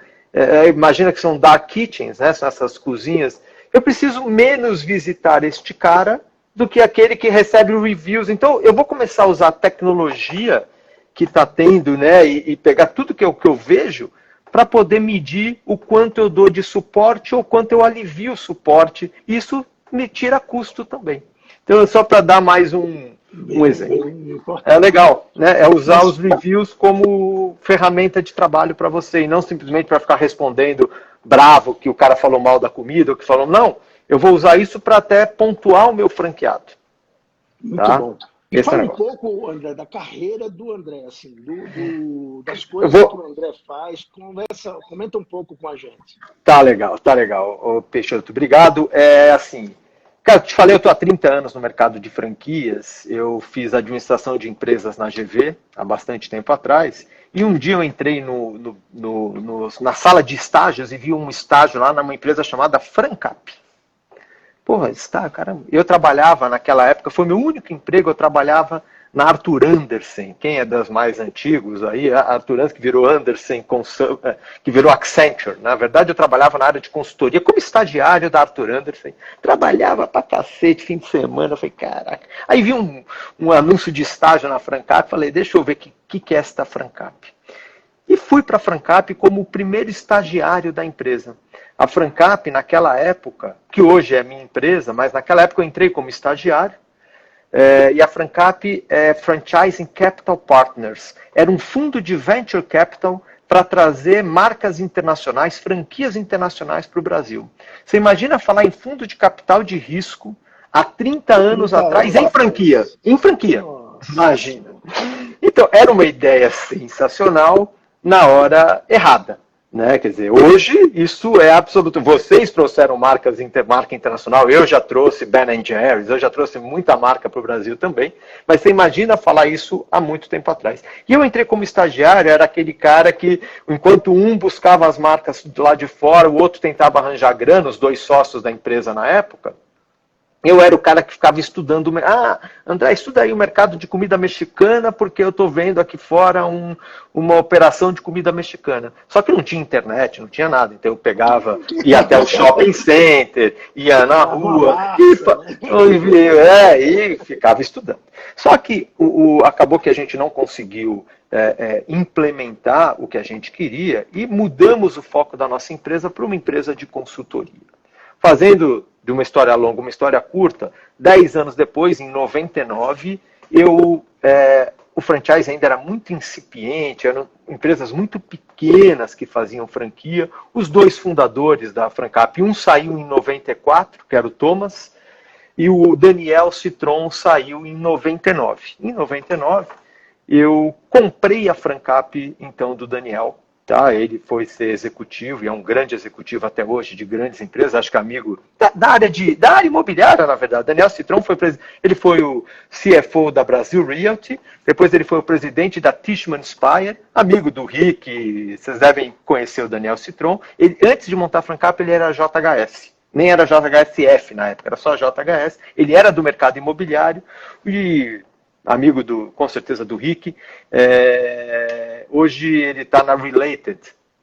imagina que são dark kitchens, né? São essas cozinhas, eu preciso menos visitar este cara do que aquele que recebe reviews. Então, eu vou começar a usar a tecnologia que está tendo, né, e pegar tudo que eu vejo, para poder medir o quanto eu dou de suporte ou quanto eu alivio o suporte. Isso me tira custo também. Então, só para dar mais Um exemplo. É Importante. legal, né? É usar os reviews como ferramenta de trabalho para você e não simplesmente para ficar respondendo bravo que o cara falou mal da comida ou que falou, não, eu vou usar isso para até pontuar o meu franqueado. Muito Tá? bom. E Esse é o fala um negócio. pouco, André, da carreira do André, assim, das Eu coisas que vou. o André faz. Comenta um pouco com a gente. Tá legal, ô, Peixoto, obrigado. É assim, cara, te falei, eu estou há 30 anos no mercado de franquias, eu fiz administração de empresas na GV há bastante tempo atrás, e um dia eu entrei na sala de estágios e vi um estágio lá numa empresa chamada Francap. Porra, está, caramba. Eu trabalhava naquela época, foi meu único emprego, eu trabalhava na Arthur Andersen. Quem é das mais antigos aí, a Arthur Andersen que virou Andersen, que virou Accenture. Na verdade, eu trabalhava na área de consultoria como estagiário da Arthur Andersen. Trabalhava pra cacete, fim de semana, eu falei, caraca. Aí vi um anúncio de estágio na Francap, falei, deixa eu ver o que é esta Francap. E fui para a Francap como o primeiro estagiário da empresa. A Francap, naquela época, que hoje é minha empresa, mas naquela época eu entrei como estagiário, e a Francap é Franchising Capital Partners. Era um fundo de venture capital para trazer marcas internacionais, franquias internacionais para o Brasil. Você imagina falar em fundo de capital de risco há 30 anos 30 atrás anos em franquia. atrás. Em franquia. Nossa. Imagina. Então, era uma ideia sensacional na hora errada. Né? Quer dizer, hoje isso é absoluto. Vocês trouxeram marca internacional, eu já trouxe Ben & Jerry's, eu já trouxe muita marca para o Brasil também, mas você imagina falar isso há muito tempo atrás. E eu entrei como estagiário, era aquele cara que, enquanto um buscava as marcas do lado de fora, o outro tentava arranjar grana, os dois sócios da empresa na época. Eu era o cara que ficava estudando. André, estuda aí o mercado de comida mexicana, porque eu estou vendo aqui fora uma operação de comida mexicana. Só que não tinha internet, não tinha nada. Então eu pegava, ia até o shopping center, ia na rua, e ficava estudando. Só que acabou que a gente não conseguiu implementar o que a gente queria e mudamos o foco da nossa empresa para uma empresa de consultoria. Fazendo de uma história longa, uma história curta, 10 anos depois, em 99, o franchise ainda era muito incipiente, eram empresas muito pequenas que faziam franquia. Os dois fundadores da Francap, um saiu em 94, que era o Thomas, e o Daniel Citron saiu em 99. Em 99, eu comprei a Francap, então, do Daniel. Tá, ele foi ser executivo e é um grande executivo até hoje de grandes empresas, acho que amigo da área imobiliária, na verdade. Daniel Citron ele foi o CFO da Brasil Realty, depois ele foi o presidente da Tishman Speyer, amigo do Rick, vocês devem conhecer o Daniel Citron. Antes de montar a Francap, ele era JHS. Nem era JHSF na época, era só JHS. Ele era do mercado imobiliário e amigo com certeza do Rick. Hoje ele está na Related,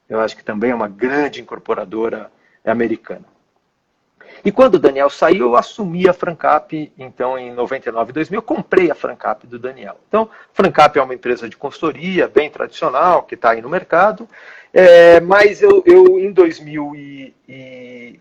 eu acho que também é uma grande incorporadora americana. E quando o Daniel saiu, eu assumi a Francap, então em 99 e 2000, eu comprei a Francap do Daniel. Então, Francap é uma empresa de consultoria, bem tradicional, que está aí no mercado, mas eu em 2000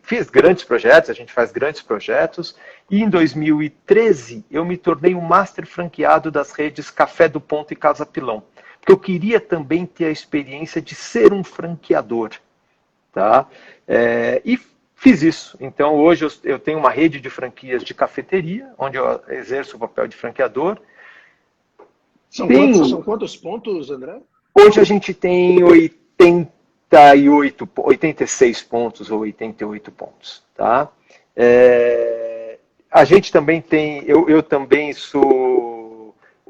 fiz grandes projetos, a gente faz grandes projetos, e em 2013 eu me tornei um master franqueado das redes Café do Ponto e Casa Pilão, porque eu queria também ter a experiência de ser um franqueador. Tá? E fiz isso. Então, hoje eu tenho uma rede de franquias de cafeteria, onde eu exerço o papel de franqueador. São quantos pontos, André? Hoje a gente tem 86 pontos ou 88 pontos. Tá? A gente também tem, eu também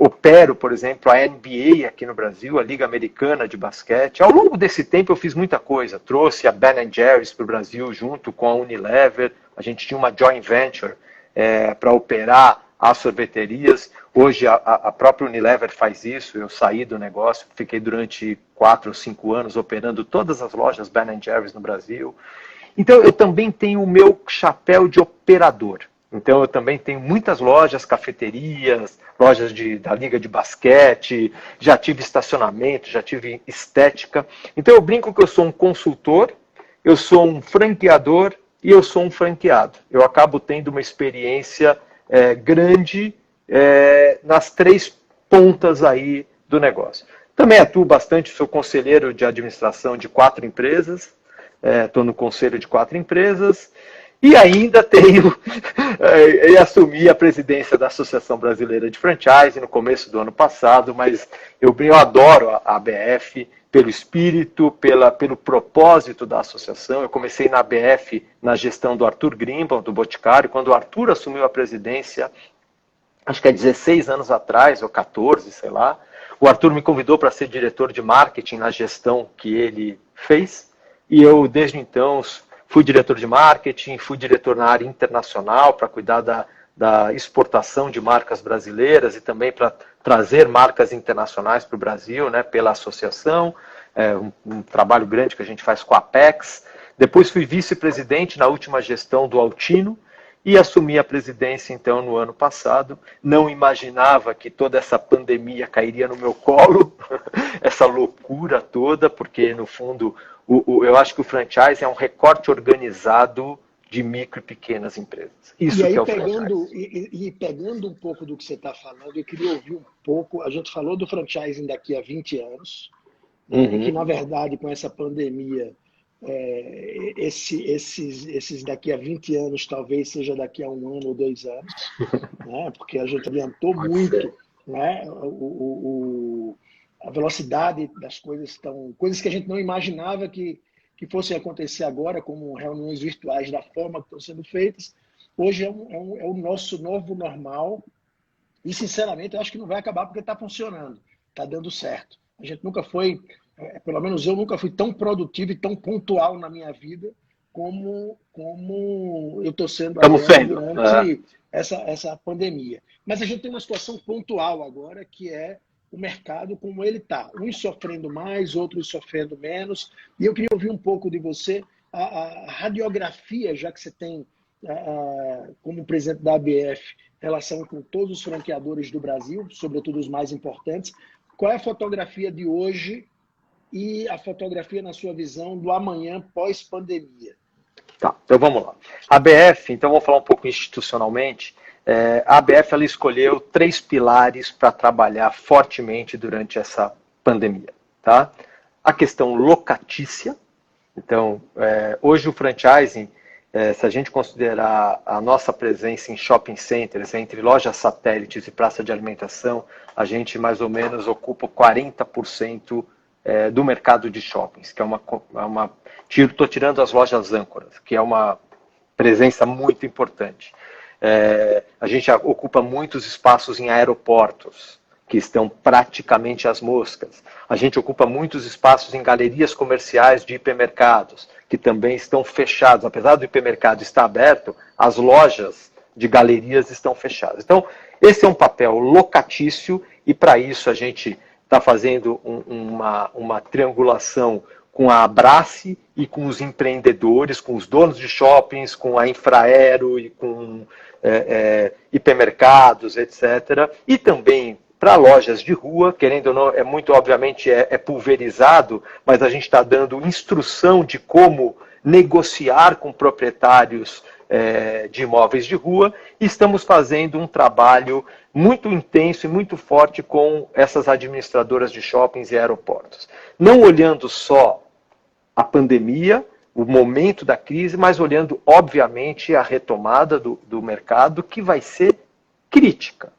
opero, por exemplo, a NBA aqui no Brasil, a Liga Americana de Basquete. Ao longo desse tempo eu fiz muita coisa. Trouxe a Ben & Jerry's para o Brasil junto com a Unilever. A gente tinha uma joint venture para operar as sorveterias. Hoje a própria Unilever faz isso. Eu saí do negócio, fiquei durante 4 ou 5 anos operando todas as lojas Ben & Jerry's no Brasil. Então eu também tenho o meu chapéu de operador. Então eu também tenho muitas lojas, cafeterias, lojas da Liga de Basquete, já tive estacionamento, já tive estética. Então eu brinco que eu sou um consultor, eu sou um franqueador e eu sou um franqueado. Eu acabo tendo uma experiência grande nas três pontas aí do negócio. Também atuo bastante, sou conselheiro de administração de 4 empresas, estou no conselho de 4 empresas, e ainda tenho e assumi a presidência da Associação Brasileira de Franchise no começo do ano passado, mas eu adoro a ABF pelo espírito, pelo propósito da associação. Eu comecei na ABF na gestão do Arthur Grimbaum, do Boticário, quando o Arthur assumiu a presidência, acho que há 16 anos atrás, ou 14, sei lá. O Arthur me convidou para ser diretor de marketing na gestão que ele fez, e eu, desde então, fui diretor de marketing, fui diretor na área internacional para cuidar da exportação de marcas brasileiras e também para trazer marcas internacionais para o Brasil, né, pela associação, um trabalho grande que a gente faz com a Apex. Depois fui vice-presidente na última gestão do Altino e assumi a presidência, então, no ano passado. Não imaginava que toda essa pandemia cairia no meu colo, essa loucura toda, porque, no fundo, eu acho que o franchise é um recorte organizado de micro e pequenas empresas. Isso e aí, que é o franchise. Pegando um pouco do que você está falando, eu queria ouvir um pouco, a gente falou do franchising daqui a 20 anos, que, na verdade, com essa pandemia, esses daqui a 20 anos talvez seja daqui a 1 ano ou 2 anos, né? Porque a gente adiantou muito, né? A velocidade das coisas coisas que a gente não imaginava que fossem acontecer agora, como reuniões virtuais da forma que estão sendo feitas. Hoje é o nosso novo normal e, sinceramente, eu acho que não vai acabar porque está funcionando, está dando certo. A gente nunca foi, pelo menos eu nunca fui tão produtivo e tão pontual na minha vida como eu estou sendo agora durante essa pandemia. Mas a gente tem uma situação pontual agora, que é o mercado como ele está. Uns sofrendo mais, outros sofrendo menos. E eu queria ouvir um pouco de você a radiografia, já que você tem, como presidente da ABF, relação com todos os franqueadores do Brasil, sobretudo os mais importantes. Qual é a fotografia de hoje e a fotografia, na sua visão, do amanhã pós-pandemia? Tá, então vamos lá. A ABF, então vamos falar um pouco institucionalmente. A ABF ela escolheu 3 pilares para trabalhar fortemente durante essa pandemia. Tá? A questão locatícia. Então, hoje o franchising, se a gente considerar a nossa presença em shopping centers, entre lojas satélites e praça de alimentação, a gente mais ou menos ocupa 40% do mercado de shoppings, que estou tirando as lojas âncoras, que é uma presença muito importante. A gente ocupa muitos espaços em aeroportos, que estão praticamente às moscas. A gente ocupa muitos espaços em galerias comerciais de hipermercados, que também estão fechados. Apesar do hipermercado estar aberto, as lojas de galerias estão fechadas. Então, esse é um papel locatício, e para isso a gente está fazendo uma triangulação com a Abrace e com os empreendedores, com os donos de shoppings, com a Infraero e com hipermercados, etc. E também para lojas de rua, querendo ou não, muito obviamente pulverizado, mas a gente está dando instrução de como negociar com proprietários de imóveis de rua, e estamos fazendo um trabalho muito intenso e muito forte com essas administradoras de shoppings e aeroportos. Não olhando só a pandemia, o momento da crise, mas olhando, obviamente, a retomada do mercado, que vai ser crítica.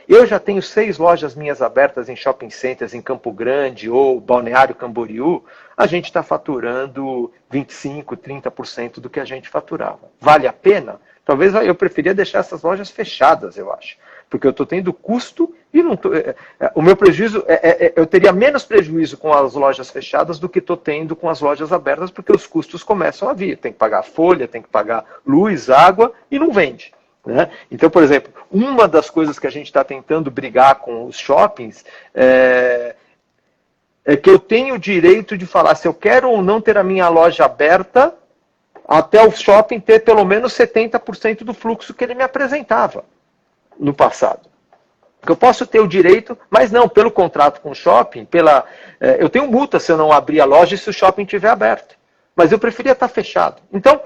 Eu já tenho 6 lojas minhas abertas em shopping centers em Campo Grande ou Balneário Camboriú. A gente está faturando 25%, 30% do que a gente faturava. Vale a pena? Talvez eu preferia deixar essas lojas fechadas, eu acho. Porque eu estou tendo custo e não tô, o meu prejuízo, eu teria menos prejuízo com as lojas fechadas do que estou tendo com as lojas abertas, porque os custos começam a vir. Tem que pagar folha, tem que pagar luz, água e não vende. Né? Então, por exemplo, uma das coisas que a gente está tentando brigar com os shoppings é que eu tenho o direito de falar se eu quero ou não ter a minha loja aberta até o shopping ter pelo menos 70% do fluxo que ele me apresentava no passado. Eu posso ter o direito, mas não, pelo contrato com o shopping, eu tenho multa se eu não abrir a loja e se o shopping estiver aberto. mas eu preferia estar fechado. Então,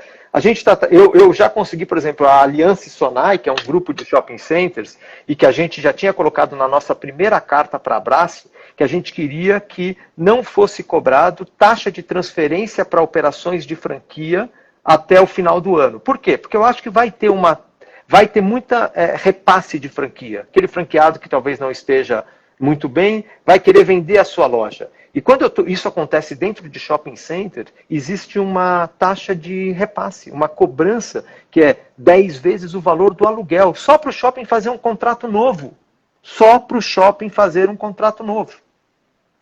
eu já consegui, por exemplo, a Aliança Sonai, que é um grupo de shopping centers, e que a gente já tinha colocado na nossa primeira carta para a Abrace, que a gente queria que não fosse cobrado taxa de transferência para operações de franquia até o final do ano. Por quê? Porque eu acho que vai ter muita repasse de franquia. Aquele franqueado que talvez não esteja muito bem, vai querer vender a sua loja. E quando isso acontece dentro de shopping center, existe uma taxa de repasse, uma cobrança que é 10 vezes o valor do aluguel, só para o shopping fazer um contrato novo. Só para o shopping fazer um contrato novo.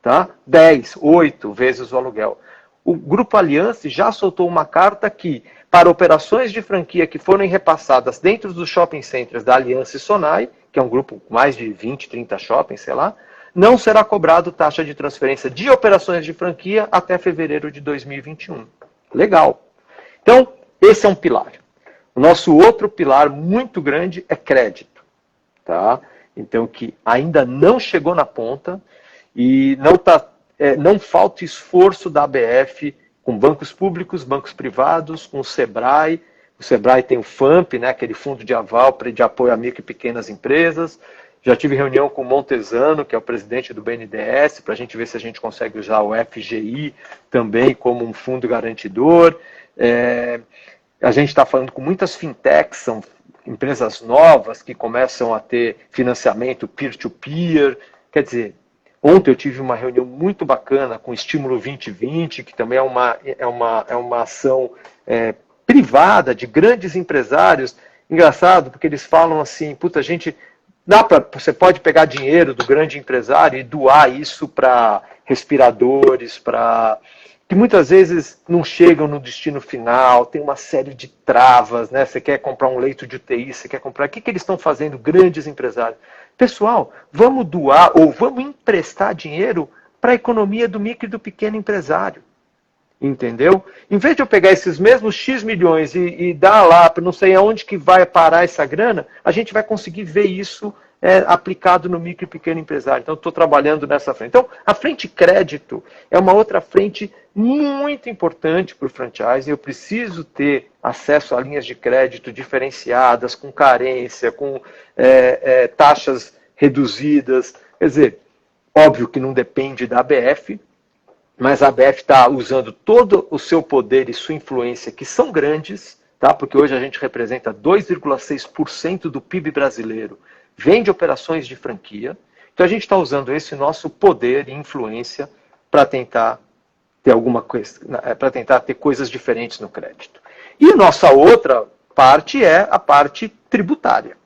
Tá? 10, 8 vezes o aluguel. O Grupo Aliança já soltou uma carta que, para operações de franquia que forem repassadas dentro dos shopping centers da Aliança e Sonai, que é um grupo com mais de 20, 30 shoppings, sei lá, não será cobrado taxa de transferência de operações de franquia até fevereiro de 2021. Legal. Então, esse é um pilar. O nosso outro pilar muito grande é crédito. Tá? Então, que ainda não chegou na ponta e não falta esforço da ABF com bancos públicos, bancos privados, com o Sebrae. O Sebrae tem o FAMP, né, aquele fundo de aval de apoio a micro e pequenas empresas. Já tive reunião com o Montesano, que é o presidente do BNDES, para a gente ver se a gente consegue usar o FGI também como um fundo garantidor. A gente está falando com muitas fintechs, são empresas novas que começam a ter financiamento peer-to-peer. Quer dizer, ontem eu tive uma reunião muito bacana com o Estímulo 2020, que também é uma ação privada de grandes empresários. Engraçado, porque eles falam assim, puta, você pode pegar dinheiro do grande empresário e doar isso para respiradores, que muitas vezes não chegam no destino final, tem uma série de travas, né? Você quer comprar um leito de UTI, você quer comprar... O que eles estão fazendo, grandes empresários? Pessoal, vamos doar ou vamos emprestar dinheiro para a economia do micro e do pequeno empresário. Entendeu? Em vez de eu pegar esses mesmos X milhões e dar lá, não sei aonde que vai parar essa grana, a gente vai conseguir ver isso aplicado no micro e pequeno empresário. Então, estou trabalhando nessa frente. Então, a frente crédito é uma outra frente muito importante para o franchise. Eu preciso ter acesso a linhas de crédito diferenciadas, com carência, com taxas reduzidas. Quer dizer, óbvio que não depende da ABF, mas a ABF está usando todo o seu poder e sua influência, que são grandes, tá? Porque hoje a gente representa 2,6% do PIB brasileiro, vem de operações de franquia. Então a gente está usando esse nosso poder e influência para tentar ter alguma coisa, para tentar ter coisas diferentes no crédito. E a nossa outra parte é a parte tributária,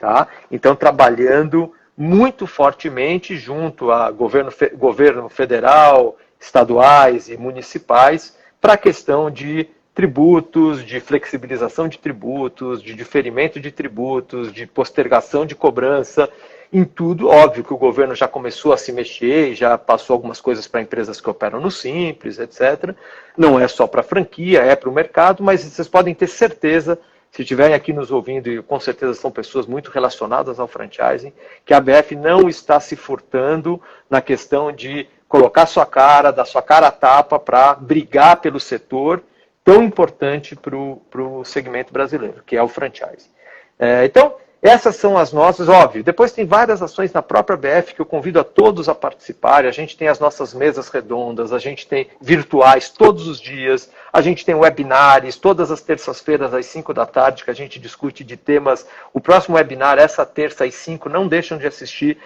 tá? Então trabalhando muito fortemente junto a governo federal, estaduais e municipais, para a questão de tributos, de flexibilização de tributos, de diferimento de tributos, de postergação de cobrança, em tudo. Óbvio que o governo já começou a se mexer, já passou algumas coisas para empresas que operam no Simples, etc. Não é só para franquia, é para o mercado, mas vocês podem ter certeza, se estiverem aqui nos ouvindo, e com certeza são pessoas muito relacionadas ao franchising, que a ABF não está se furtando na questão de colocar sua cara, dar sua cara a tapa para brigar pelo setor tão importante para o segmento brasileiro, que é o franchise. Então, essas são as nossas, óbvio. Depois tem várias ações na própria ABF que eu convido a todos a participarem. A gente tem as nossas mesas redondas, a gente tem virtuais todos os dias, a gente tem webinars todas as terças-feiras às 5 da tarde, que a gente discute de temas. O próximo webinar, essa terça às 5, não deixam de assistir.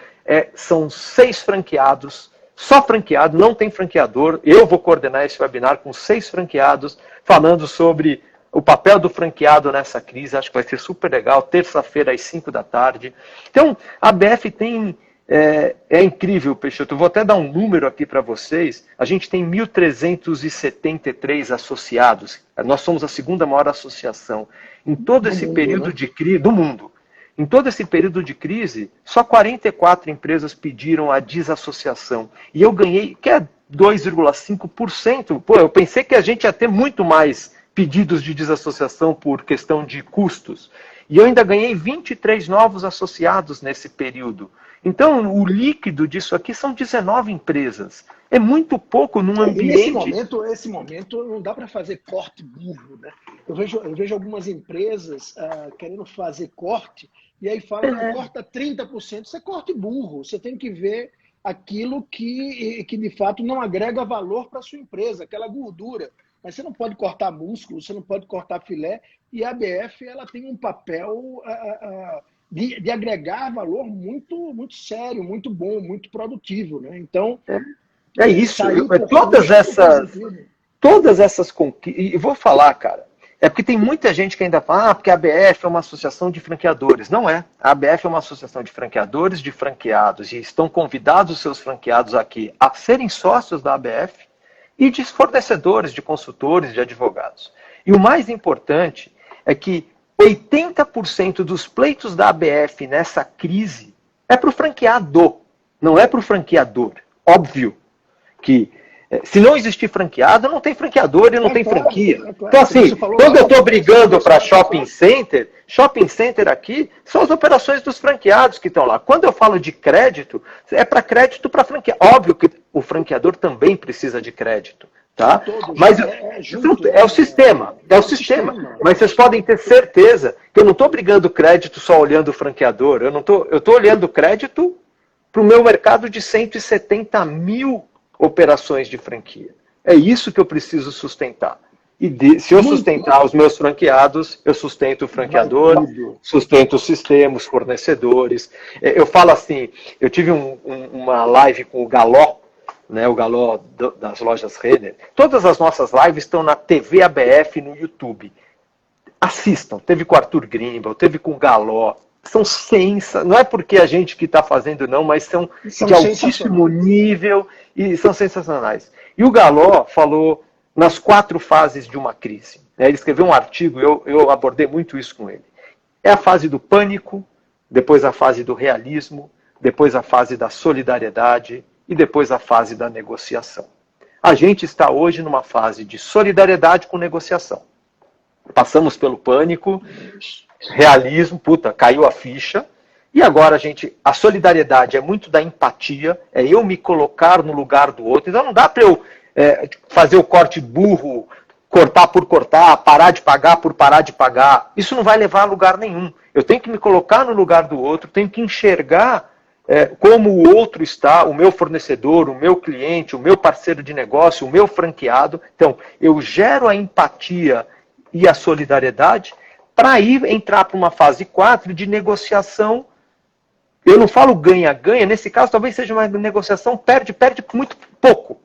São 6 franqueados, só franqueado, não tem franqueador. Eu vou coordenar esse webinar com 6 franqueados, falando sobre o papel do franqueado nessa crise. Acho que vai ser super legal, terça-feira às 5 da tarde. Então, a ABF tem... É incrível, Peixoto. Eu vou até dar um número aqui para vocês. A gente tem 1.373 associados. Nós somos a segunda maior associação. Em todo esse período de crise do mundo. Em todo esse período de crise, só 44 empresas pediram a desassociação. E eu ganhei, que é 2,5%. Pô, eu pensei que a gente ia ter muito mais pedidos de desassociação por questão de custos. E eu ainda ganhei 23 novos associados nesse período. Então, o líquido disso aqui são 19 empresas. É muito pouco num ambiente... E esse momento não dá para fazer corte burro, né? Eu vejo algumas empresas querendo fazer corte e aí falam, não, corta 30%. Isso é corte burro. Você tem que ver aquilo que de fato não agrega valor para a sua empresa, aquela gordura. Mas você não pode cortar músculo, você não pode cortar filé. E a ABF ela tem um papel de agregar valor muito, muito sério, muito bom, muito produtivo, né? Então, é isso. Todas essas conquistas. E vou falar, cara, é porque tem muita gente que ainda fala, porque a ABF é uma associação de franqueadores. Não é. A ABF é uma associação de franqueadores, de franqueados, e estão convidados os seus franqueados aqui a serem sócios da ABF e de fornecedores, de consultores, de advogados. E o mais importante é que 80% dos pleitos da ABF nessa crise é para o franqueado, não é para o franqueador. Óbvio que se não existir franqueado, não tem franqueador e não tem franquia. Então, assim, quando eu estou brigando para shopping center aqui, são as operações dos franqueados que estão lá. Quando eu falo de crédito, é para crédito para franquia. Óbvio que o franqueador também precisa de crédito. Tá? Mas é o sistema. Mas vocês podem ter certeza que eu não estou brigando crédito só olhando o franqueador. Eu estou olhando crédito para o meu mercado de 170 mil operações de franquia. É isso que eu preciso sustentar. E se eu sustentar os meus franqueados, eu sustento o franqueador, sustento o sistema, os fornecedores. Eu falo assim, eu tive uma live com o Galó, né, o Galó das lojas Renner. Todas as nossas lives estão na TV ABF no YouTube. Assistam. Teve com o Arthur Grimbal, teve com o Galó. São não é porque a gente que está fazendo não, mas são de altíssimo nível e são sensacionais. E o Galó falou nas 4 fases de uma crise. Ele escreveu um artigo, eu abordei muito isso com ele. É a fase do pânico, depois a fase do realismo, depois a fase da solidariedade e depois a fase da negociação. A gente está hoje numa fase de solidariedade com negociação. Passamos pelo pânico, realismo, caiu a ficha. E agora, a solidariedade é muito da empatia, é eu me colocar no lugar do outro. Então não dá para eu fazer o corte burro, cortar por cortar, parar de pagar por parar de pagar. Isso não vai levar a lugar nenhum. Eu tenho que me colocar no lugar do outro, tenho que enxergar como o outro está, o meu fornecedor, o meu cliente, o meu parceiro de negócio, o meu franqueado. Então, eu gero a empatia e a solidariedade para entrar para uma fase 4 de negociação. Eu não falo ganha-ganha, nesse caso talvez seja uma negociação perde muito pouco.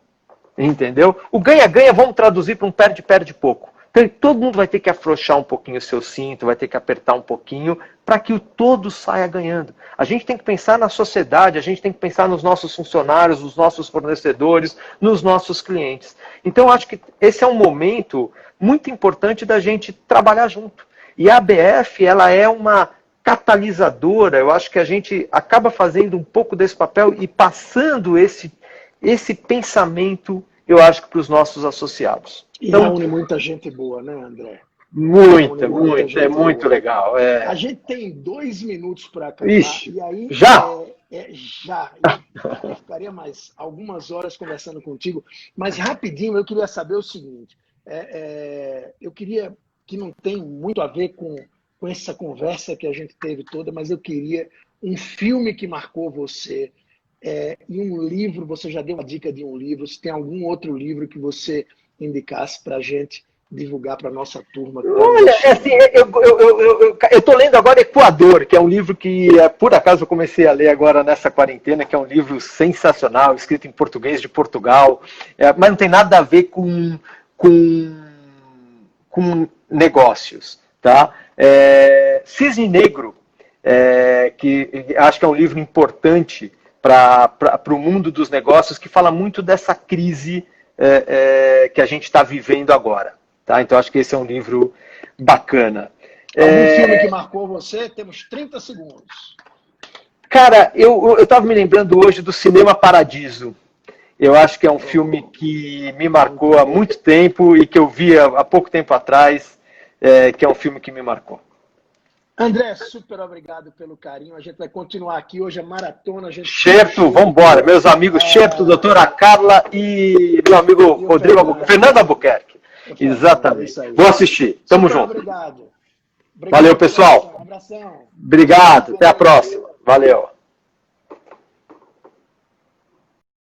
Entendeu? O ganha-ganha vamos traduzir para um perde pouco. Então, todo mundo vai ter que afrouxar um pouquinho o seu cinto, vai ter que apertar um pouquinho para que o todo saia ganhando. A gente tem que pensar na sociedade, a gente tem que pensar nos nossos funcionários, nos nossos fornecedores, nos nossos clientes. Então, acho que esse é um momento muito importante da gente trabalhar junto. E a ABF, ela é uma catalisadora, eu acho que a gente acaba fazendo um pouco desse papel e passando esse pensamento, eu acho que para os nossos associados. Então, reúne muita gente boa, né, André? Muita, é muito legal. A gente tem 2 minutos para acabar. Ixi, e aí, já? Já. Eu ficaria mais algumas horas conversando contigo, mas rapidinho eu queria saber o seguinte. Eu queria, que não tem muito a ver com essa conversa que a gente teve toda, mas eu queria um filme que marcou você, e um livro. Você já deu uma dica de um livro, se tem algum outro livro que você indicasse para a gente divulgar para a nossa turma. Olha, assim, eu estou lendo agora Equador, que é um livro que, por acaso, eu comecei a ler agora nessa quarentena, que é um livro sensacional, escrito em português de Portugal, mas não tem nada a ver com negócios. Tá? Cisne Negro, que acho que é um livro importante para o mundo dos negócios, que fala muito dessa crise que a gente está vivendo agora. Tá? Então, acho que esse é um livro bacana. Algum filme que marcou você? Temos 30 segundos. Cara, eu estava me lembrando hoje do Cinema Paradiso. Eu acho que é um filme que me marcou há muito tempo e que eu vi há pouco tempo atrás, que é um filme que me marcou. André, super obrigado pelo carinho. A gente vai continuar aqui. Hoje é maratona. Shepto, vamos embora. Meus amigos Shepto, doutora Carla e meu amigo Rodrigo Albuquerque. Fernando Albuquerque. Exatamente. Vou assistir. Tamo junto. Obrigado. Valeu, pessoal. Um abração. Obrigado. Até a próxima. Valeu.